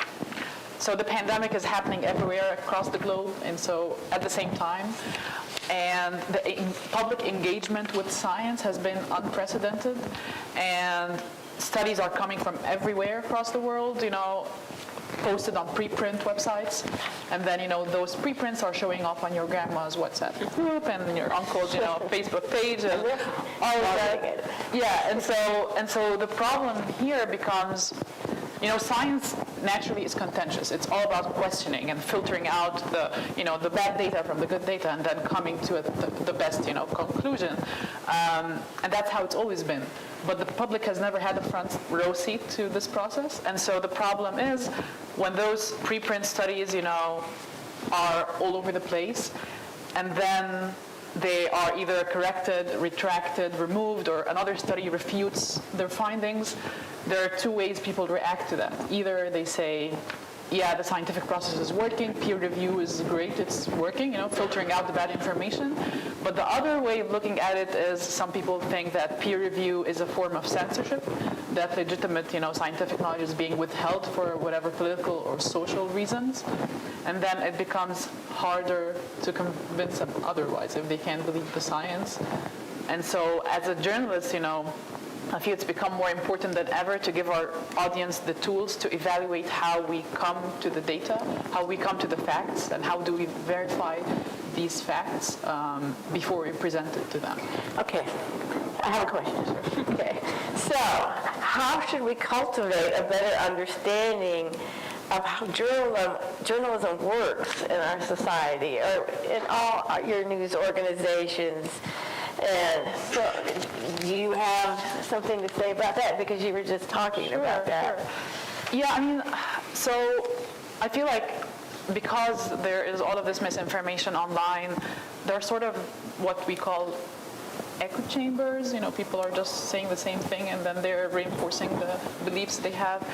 so the pandemic is happening everywhere across the globe, and so at the same time, and the public engagement with science has been unprecedented, and studies are coming from everywhere across the world, posted on preprint websites, and then those preprints are showing up on your grandma's WhatsApp group and your uncle's Facebook page and all of that. Yeah, and so the problem here becomes, science naturally is contentious. It's all about questioning and filtering out the bad data from the good data, and then coming to the best conclusion. And that's how it's always been. But the public has never had a front row seat to this process, and so the problem is when those preprint studies, are all over the place, and then they are either corrected, retracted, removed, or another study refutes their findings. There are two ways people react to them. Either they say, yeah, the scientific process is working, peer review is great, it's working, filtering out the bad information. But the other way of looking at it is some people think that peer review is a form of censorship, that legitimate, scientific knowledge is being withheld for whatever political or social reasons. And then it becomes harder to convince them otherwise if they can't believe the science. And so as a journalist, I feel it's become more important than ever to give our audience the tools to evaluate how we come to the data, how we come to the facts, and how do we verify these facts before we present it to them. Okay, I have a question. Okay, so how should we cultivate a better understanding of how journalism works in our society or in all your news organizations? And so, do you have something to say about that? Because you were just talking about that. Sure. Yeah, so I feel like because there is all of this misinformation online, there are sort of what we call echo chambers. People are just saying the same thing and then they're reinforcing the beliefs they have.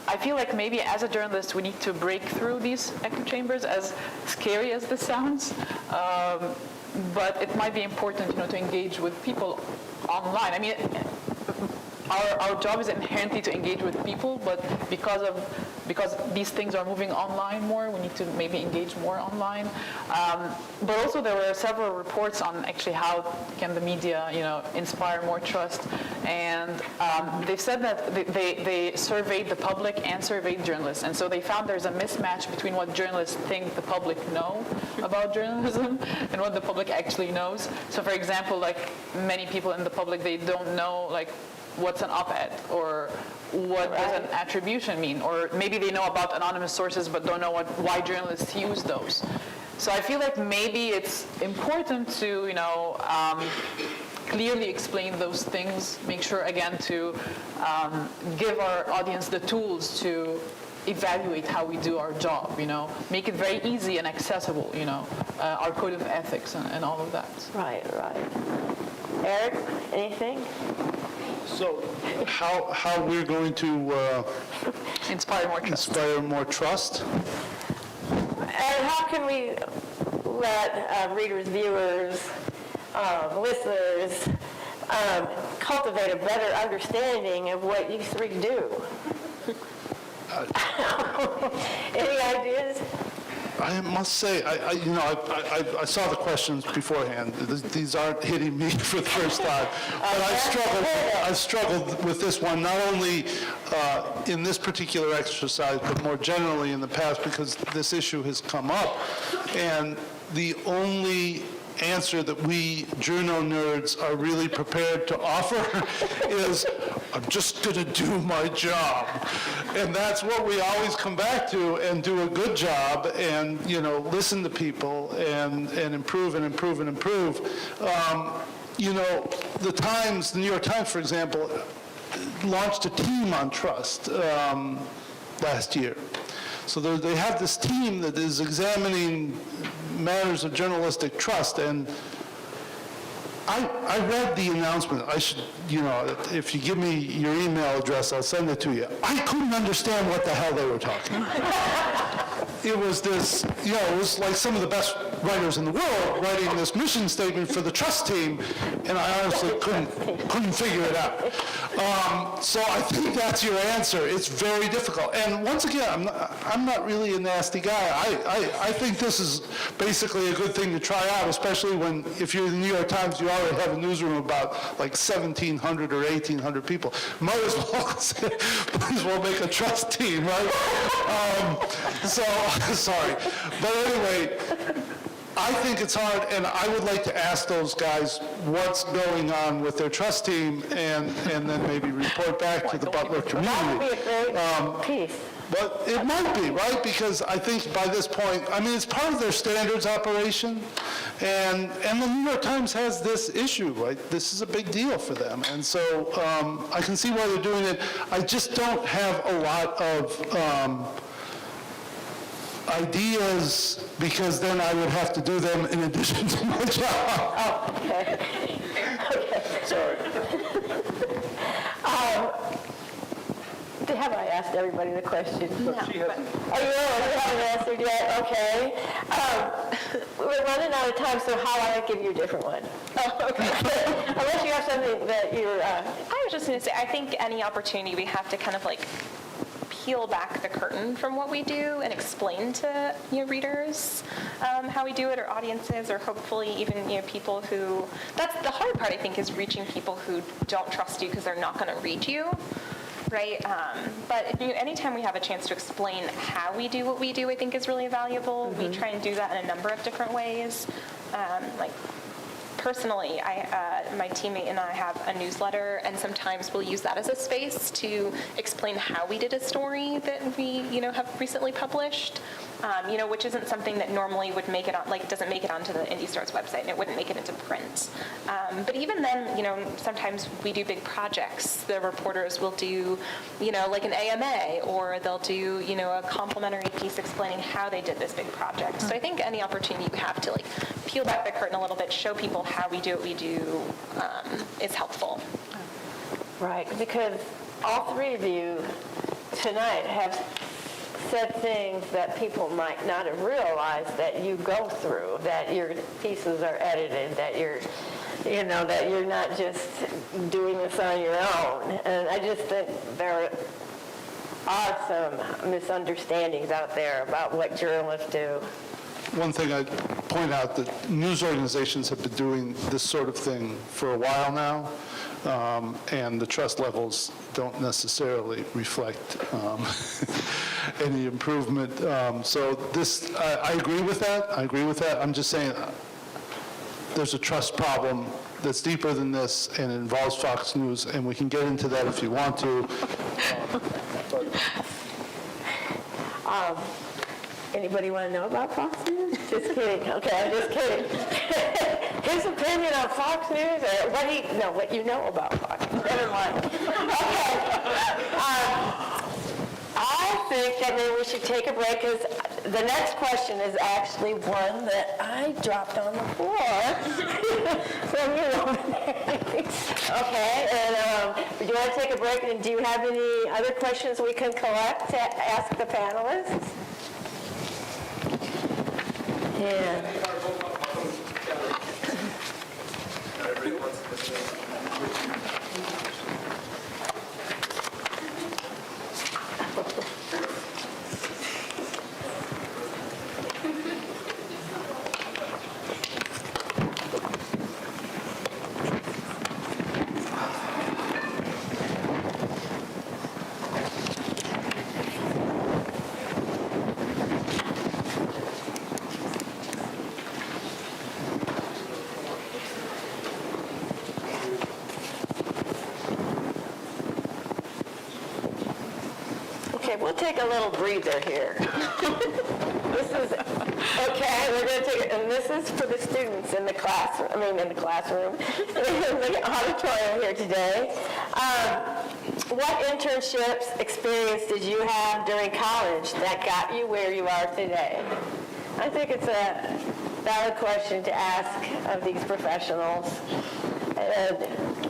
I feel like maybe as a journalist we need to break through these echo chambers, as scary as this sounds. But it might be important, to engage with people online. Our job is inherently to engage with people, but because these things are moving online more, we need to maybe engage more online. But also there were several reports on actually how can the media, inspire more trust. And they've said that they surveyed the public and surveyed journalists. And so they found there's a mismatch between what journalists think the public know about journalism and what the public actually knows. So for example, like many people in the public, they don't know what's an op-ed or what does an attribution mean, or maybe they know about anonymous sources but don't know why journalists use those. So I feel like maybe it's important to clearly explain those things, make sure again to give our audience the tools to evaluate how we do our job, make it very easy and accessible, our code of ethics and all of that. Right. Eric, anything? So how we're going to Inspire more trust. inspire more trust? And how can we let readers, viewers, listeners cultivate a better understanding of what you three do? Any ideas? I must say, I saw the questions beforehand. These aren't hitting me for the first time. But I've struggled with this one, not only in this particular exercise, but more generally in the past, because this issue has come up. And the only answer that we journo nerds are really prepared to offer is, I'm just going to do my job. And that's what we always come back to, and do a good job and, listen to people and improve and improve and improve. The Times, the New York Times, for example, launched a team on trust last year. So they have this team that is examining matters of journalistic trust, and I read the announcement. I should, if you give me your email address, I'll send it to you. I couldn't understand what the hell they were talking about. It was this, it was like some of the best writers in the world writing this mission statement for the trust team, and I honestly couldn't figure it out. So I think that's your answer. It's very difficult. And once again, I'm not really a nasty guy. I think this is basically a good thing to try out, especially if you're the New York Times, you already have a newsroom about like 1,700 or 1,800 people. Might as well make a trust team, right? Sorry. But anyway, I think it's hard, and I would like to ask those guys what's going on with their trust team, and then maybe report back to the Butler community. That would be a great piece. But it might be, right? Because I think by this point, it's part of their standards operation, and the New York Times has this issue, right? This is a big deal for them, and so I can see why they're doing it. I just don't have a lot of ideas, because then I would have to do them in addition to my job. Oh, okay. Sorry. have I asked everybody the question? She hasn't. Oh, you haven't answered yet? Okay. We're running out of time, so how about I give you a different one? Oh, okay. Unless you have something that you're... I was just going to say, I think any opportunity we have to kind of like peel back the curtain from what we do and explain to readers how we do it, or audiences, or hopefully even people who, that's the hard part, I think, is reaching people who don't trust you because they're not going to read you, right? But anytime we have a chance to explain how we do what we do, I think is really valuable. We try and do that in a number of different ways. Like personally, my teammate and I have a newsletter, and sometimes we'll use that as a space to explain how we did a story that we, have recently published, which isn't something that normally would make it on, like doesn't make it onto the IndyStar's website, and it wouldn't make it into print. But even then, sometimes we do big projects. The reporters will do, like an AMA, or they'll do, a complimentary piece explaining how they did this big project. So I think any opportunity we have to like peel back the curtain a little bit, show people how we do what we do, is helpful. Right, because all three of you tonight have said things that people might not have realized that you go through, that your pieces are edited, that you're not just doing this on your own. And I just think there are some misunderstandings out there about what journalists do. One thing I'd point out, that news organizations have been doing this sort of thing for a while now, and the trust levels don't necessarily reflect any improvement. So this, I agree with that. I'm just saying there's a trust problem that's deeper than this, and it involves Fox News, and we can get into that if you want to. Anybody want to know about Fox News? Just kidding. Okay, I'm just kidding. His opinion on Fox News, or what you know about Fox News. Never mind. Okay. I think that maybe we should take a break, because the next question is actually one that I dropped on the floor from you over there. Okay, and do you want to take a break, and do you have any other questions we can collect to ask the panelists? Yeah. Okay, we'll take a little breather here. This is, okay, we're going to take it, and this is for the students in the classroom, in the auditorium here today. What internships experience did you have during college that got you where you are today? I think it's a valid question to ask of these professionals.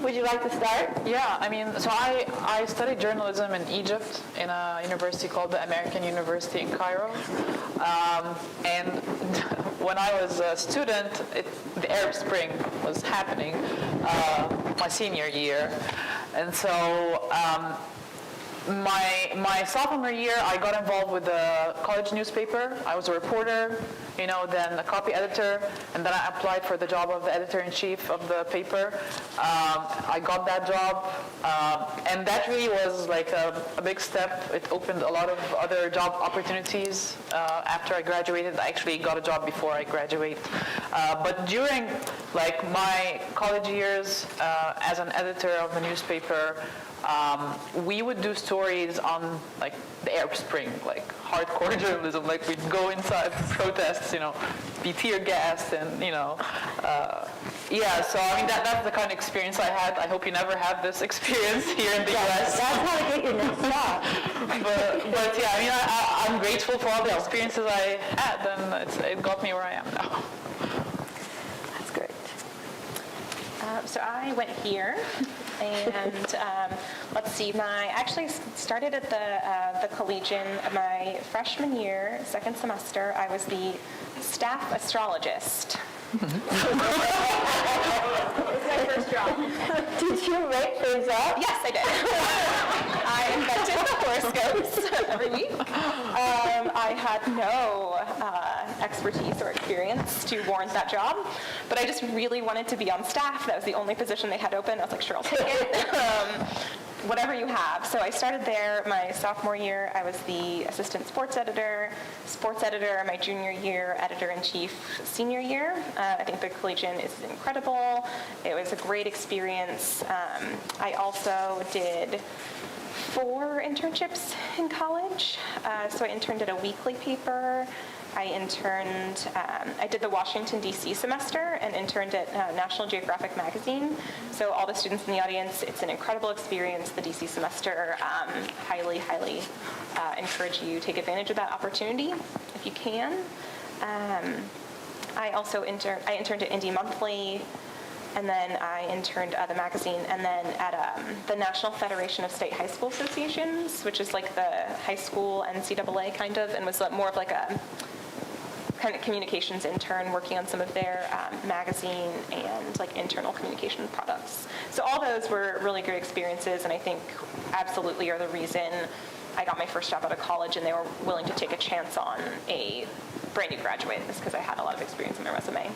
Would you like to start? Yeah, so I studied journalism in Egypt in a university called the American University in Cairo. And when I was a student, the Arab Spring was happening my senior year. And so my sophomore year, I got involved with the college newspaper. I was a reporter, then a copy editor, and then I applied for the job of the editor-in-chief of the paper. I got that job, and that really was like a big step. It opened a lot of other job opportunities after I graduated. I actually got a job before I graduated. But during my college years as an editor of the newspaper, we would do stories on the Arab Spring, hardcore journalism. We'd go inside protests, be tear gassed, and yeah. So that's the kind of experience I had. I hope you never have this experience here in the U.S. That's how to get your next job. but yeah, I'm grateful for all the experiences I had, and it got me where I am now. That's great. So I went here And let's see, I actually started at the Collegian my freshman year, second semester. I was the staff astrologist. It's my first job. Did you make things up? Yes, I did. I invented the horoscopes every week. I had no expertise or experience to warrant that job, but I just really wanted to be on staff. That was the only position they had open. I was like, sure, I'll take it. Whatever you have. So I started there my sophomore year. I was the assistant sports editor my junior year, editor-in-chief senior year. I think the Collegian is incredible. It was a great experience. I also did 4 internships in college. So I interned at a weekly paper. I did the Washington, D.C. semester and interned at National Geographic magazine. So all the students in the audience, it's an incredible experience, the D.C. semester. Highly, highly encourage you to take advantage of that opportunity if you can. I also interned at Indie Monthly, and then I interned at the magazine, and then at the National Federation of State High School Associations, which is like the high school NCAA kind of, and was more of like a kind of communications intern working on some of their magazine and like internal communication products. So all those were really great experiences, and I think absolutely are the reason I got my first job out of college and they were willing to take a chance on a brand new graduate, is because I had a lot of experience on my resume.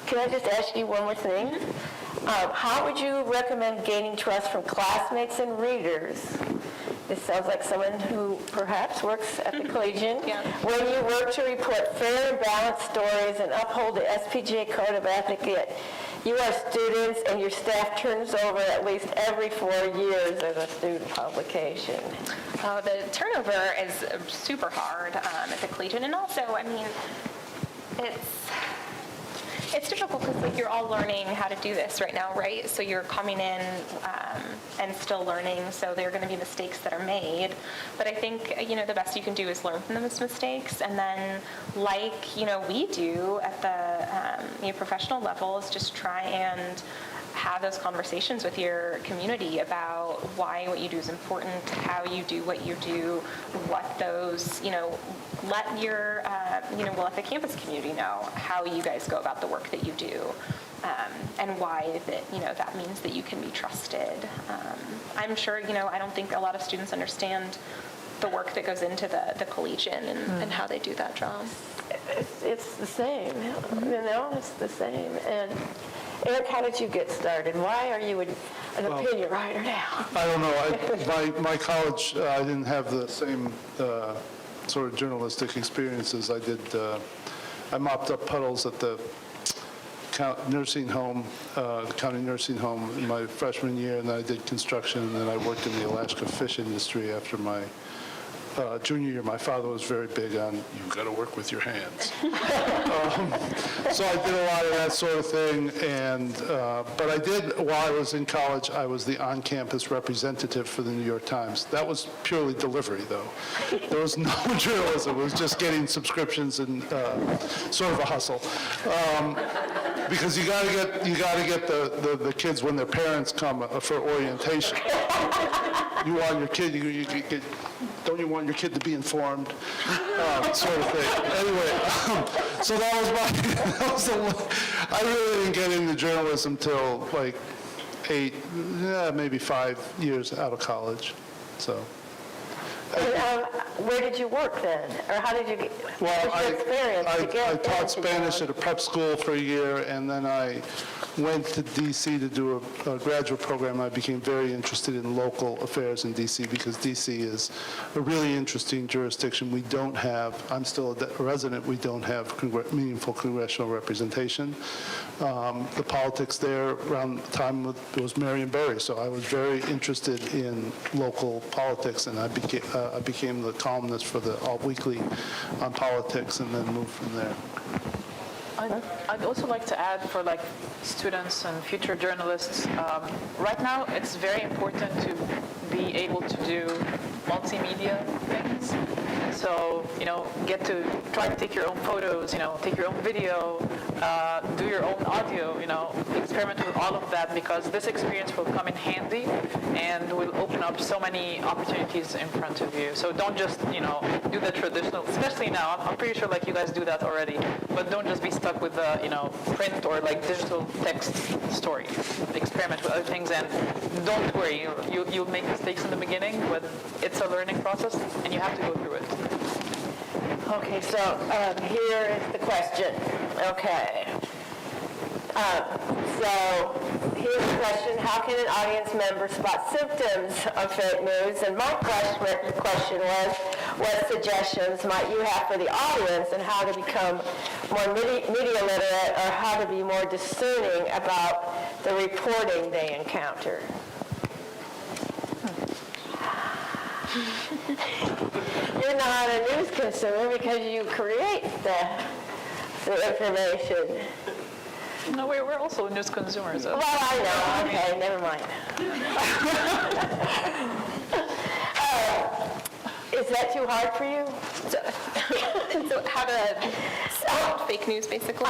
Can I just ask you one more thing? How would you recommend gaining trust from classmates and readers? This sounds like someone who perhaps works at the Collegian. Yeah. When you work to report fair and balanced stories and uphold the SPGA Code of Etiquette, you are students and your staff turns over at least every 4 years as a student publication. The turnover is super hard at the Collegian, and also, I mean, it's difficult because like you're all learning how to do this right now, right? So you're coming in and still learning, so there are going to be mistakes that are made. But I think, the best you can do is learn from those mistakes, and then like, we do at the professional level, is just try and have those conversations with your community about why what you do is important, how you do what you do, what those, let your, let the campus community know how you guys go about the work that you do, and why that, that means that you can be trusted. I'm sure, I don't think a lot of students understand the work that goes into the Collegian and how they do that job. It's the same, it's the same. And Eric, how did you get started? Why are you an opinion writer now? I don't know. My college, I didn't have the same sort of journalistic experiences. I did. I mopped up puddles at the nursing home, county nursing home in my freshman year, and then I did construction, and then I worked in the Alaska fish industry after my junior year. My father was very big on, you've got to work with your hands. So I did a lot of that sort of thing, but I did, while I was in college, I was the on-campus representative for the New York Times. That was purely delivery, though. There was no journalism. It was just getting subscriptions and sort of a hustle. Because you got to get the kids when their parents come for orientation. You want your kid, don't you want your kid to be informed, sort of thing. Anyway, so that was I really didn't get into journalism till like 8, maybe 5 years out of college. So. And, where did you work then? Or how did you get, what was your experience to get I taught into Spanish journalism? at a prep school for a year, and then I went to D.C. to do a graduate program. I became very interested in local affairs in D.C. because D.C. is a really interesting jurisdiction. We don't have, I'm still a resident, we don't have meaningful congressional representation. The politics there around the time it was Marion Barry, so I was very interested in local politics, and I became the columnist for the Alt Weekly on politics, and then moved from there. I'd also like to add for like students and future journalists, right now it's very important to be able to do multimedia things. So, get to try to take your own photos, take your own video, do your own audio, experiment with all of that, because this experience will come in handy and will open up so many opportunities in front of you. So don't just, do the traditional, especially now, I'm pretty sure like you guys do that already, but don't just be stuck with the, print or like digital text story. Experiment with other things, and don't worry, you'll make mistakes in the beginning, but it's a learning process and you have to go through it. Okay, so here is the question. Okay. So here's the question: how can an audience member spot symptoms of fake news? And my question was, what suggestions might you have for the audience on how to become more media literate, or how to be more discerning about the reporting they encounter? You're not a news consumer because you create the information. No, we're also news consumers. Well, I know. Okay, never mind. Is that too hard for you? So how to spot fake news, basically?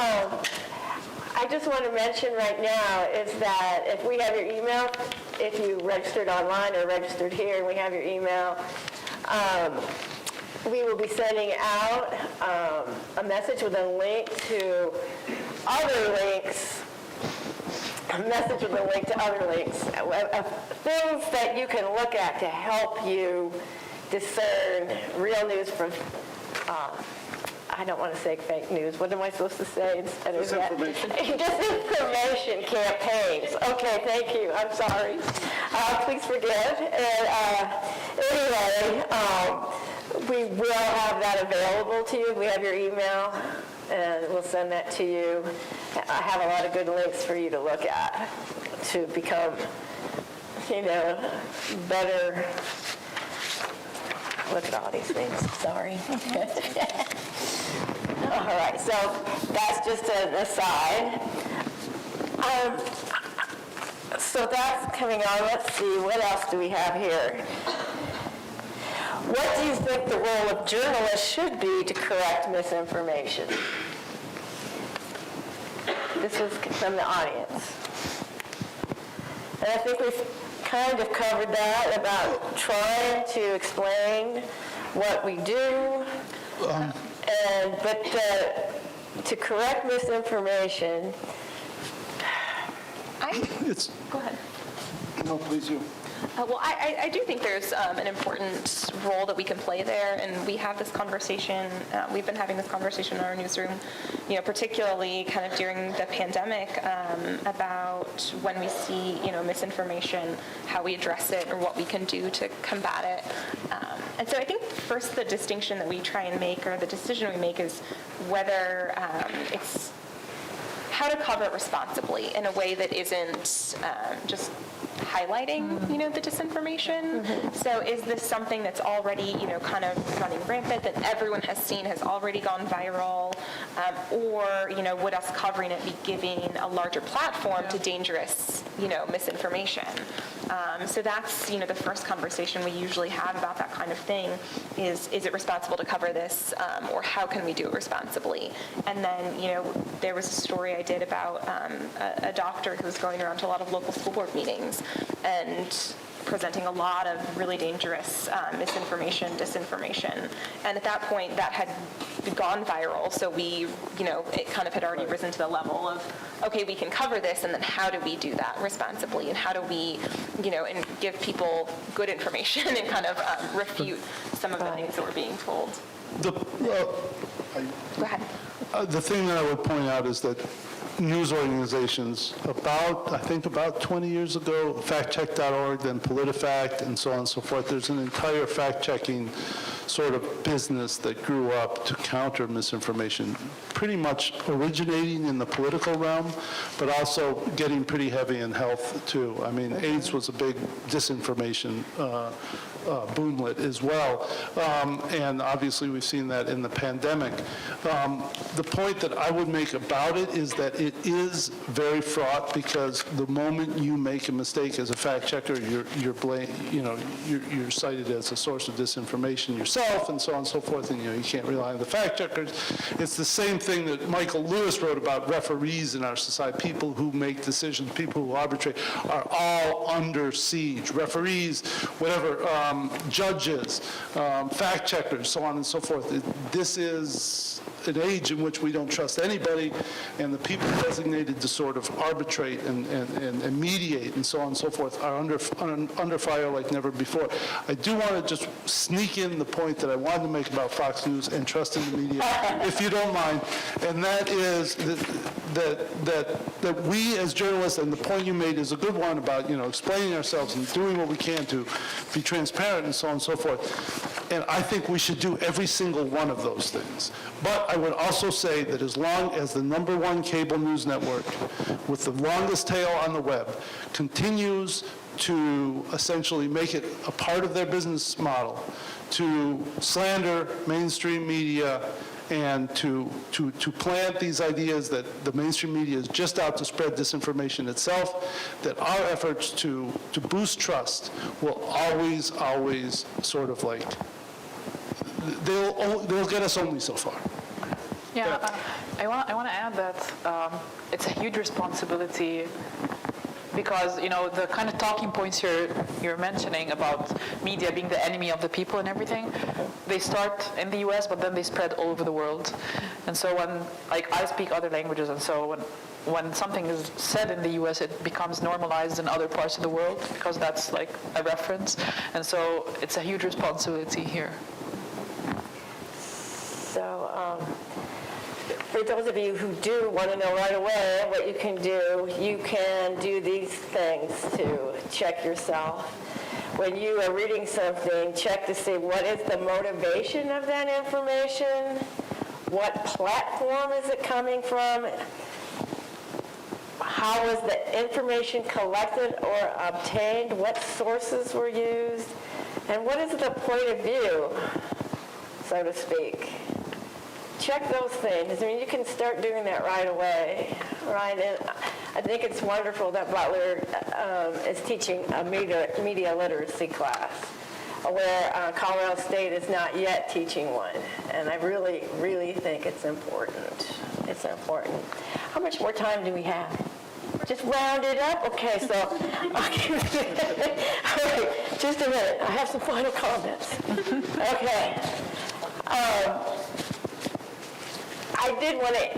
I just want to mention right now is that if we have your email, if you registered online or registered here and we have your email, we will be sending out a message with a link to other links, a message with a link to other links, things that you can look at to help you discern real news from, I don't want to say fake news. What am I supposed to say instead of that? Disinformation. Disinformation campaigns. Okay, thank you. I'm sorry. Please forgive. And anyway, we will have that available to you. We have your email, and we'll send that to you. I have a lot of good links for you to look at to become, better. Look at all these things. Sorry. All right, so that's just an aside. So that's coming on. Let's see, what else do we have here? What do you think the role of journalists should be to correct misinformation? This was from the audience. And I think we've kind of covered that about trying to explain what we do. But to correct misinformation, Go ahead. No, please, you. Well, I do think there's an important role that we can play there, and we have this conversation, we've been having this conversation in our newsroom, particularly kind of during the pandemic, about when we see, misinformation, how we address it, or what we can do to combat it. And so I think first the distinction that we try and make, or the decision we make, is whether it's how to cover it responsibly in a way that isn't just highlighting, the disinformation. So is this something that's already, kind of running rampant, that everyone has seen, has already gone viral, or, would us covering it be giving a larger platform to dangerous, misinformation? So that's, the first conversation we usually have about that kind of thing is it responsible to cover this, or how can we do it responsibly? And then, there was a story I did about a doctor who was going around to a lot of local school board meetings and presenting a lot of really dangerous misinformation, disinformation. And at that point, that had gone viral, so we, it kind of had already risen to the level of, okay, we can cover this, and then how do we do that responsibly, and how do we, and give people good information and kind of refute some of the things that we're being told. Go ahead. The thing that I would point out is that news organizations about 20 years ago, factcheck.org, then PolitiFact, and so on and so forth. There's an entire fact-checking sort of business that grew up to counter misinformation, pretty much originating in the political realm, but also getting pretty heavy in health, too. I mean, AIDS was a big disinformation boomlet as well, and obviously we've seen that in the pandemic. The point that I would make about it is that it is very fraught, because the moment you make a mistake as a fact checker, you're cited as a source of disinformation yourself, and so on and so forth, and you can't rely on the fact checkers. It's the same thing that Michael Lewis wrote about referees in our society. People who make decisions, people who arbitrate, are all under siege. Referees, whatever, judges, fact checkers, so on and so forth. This is an age in which we don't trust anybody, and the people designated to sort of arbitrate and mediate and so on and so forth are under fire like never before. I do want to just sneak in the point that I wanted to make about Fox News and trusting the media, if you don't mind, and that is that we as journalists, and the point you made is a good one about, explaining ourselves and doing what we can to be transparent and so on and so forth. And I think we should do every single one of those things. But I would also say that as long as the #1 cable news network with the longest tail on the web continues to essentially make it a part of their business model to slander mainstream media and to plant these ideas that the mainstream media is just out to spread disinformation itself, that our efforts to boost trust will always sort of like, they'll get us only so far. Yeah, I want to add that it's a huge responsibility, because the kind of talking points you're mentioning about media being the enemy of the people and everything, they start in the U.S. but then they spread all over the world. And so when I speak other languages, and so when something is said in the U.S., it becomes normalized in other parts of the world because that's like a reference. And so it's a huge responsibility here. So for those of you who do want to know right away what you can do these things to check yourself. When you are reading something, check to see what is the motivation of that information, what platform is it coming from, how was the information collected or obtained, what sources were used, and what is the point of view, so to speak. Check those things. I mean, you can start doing that right away, right? And I think it's wonderful that Butler is teaching a media literacy class, where Colorado State is not yet teaching one. And I really, really think it's important. It's important. How much more time do we have? Just round it up? Okay, so, okay. All right, just a minute. I have some final comments. Okay. I did want to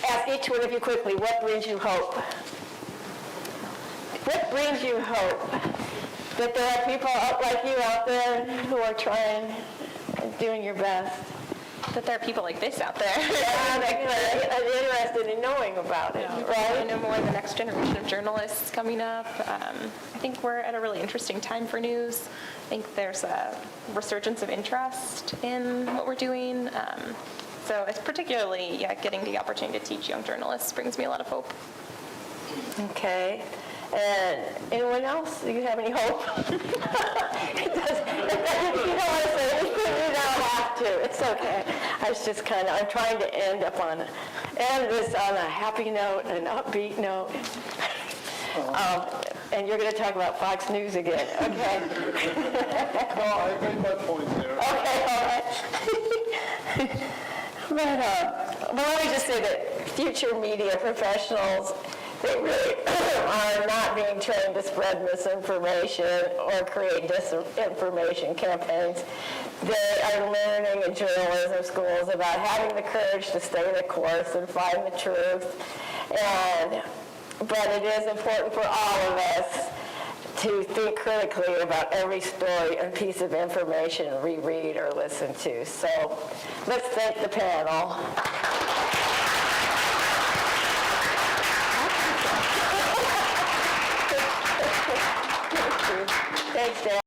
ask each one of you quickly, what brings you hope? What brings you hope? That there are people like you out there who are trying and doing your best? That there are people like this out there. Yeah, I'm interested in knowing about it, right? I know more of the next generation of journalists coming up. I think we're at a really interesting time for news. I think there's a resurgence of interest in what we're doing. So it's particularly, getting the opportunity to teach young journalists brings me a lot of hope. Okay. And anyone else? Do you have any hope? You don't want to say anything, you don't have to. It's okay. I'm trying to end this on a happy note, an upbeat note. And you're going to talk about Fox News again, okay? No, I made my point there. Okay, all right. But let me just say that future media professionals, they really are not being trained to spread misinformation or create disinformation campaigns. They are learning in journalism schools about having the courage to stay the course and find the truth. But it is important for all of us to think critically about every story and piece of information we read or listen to. So let's thank the panel. Thanks, Dan.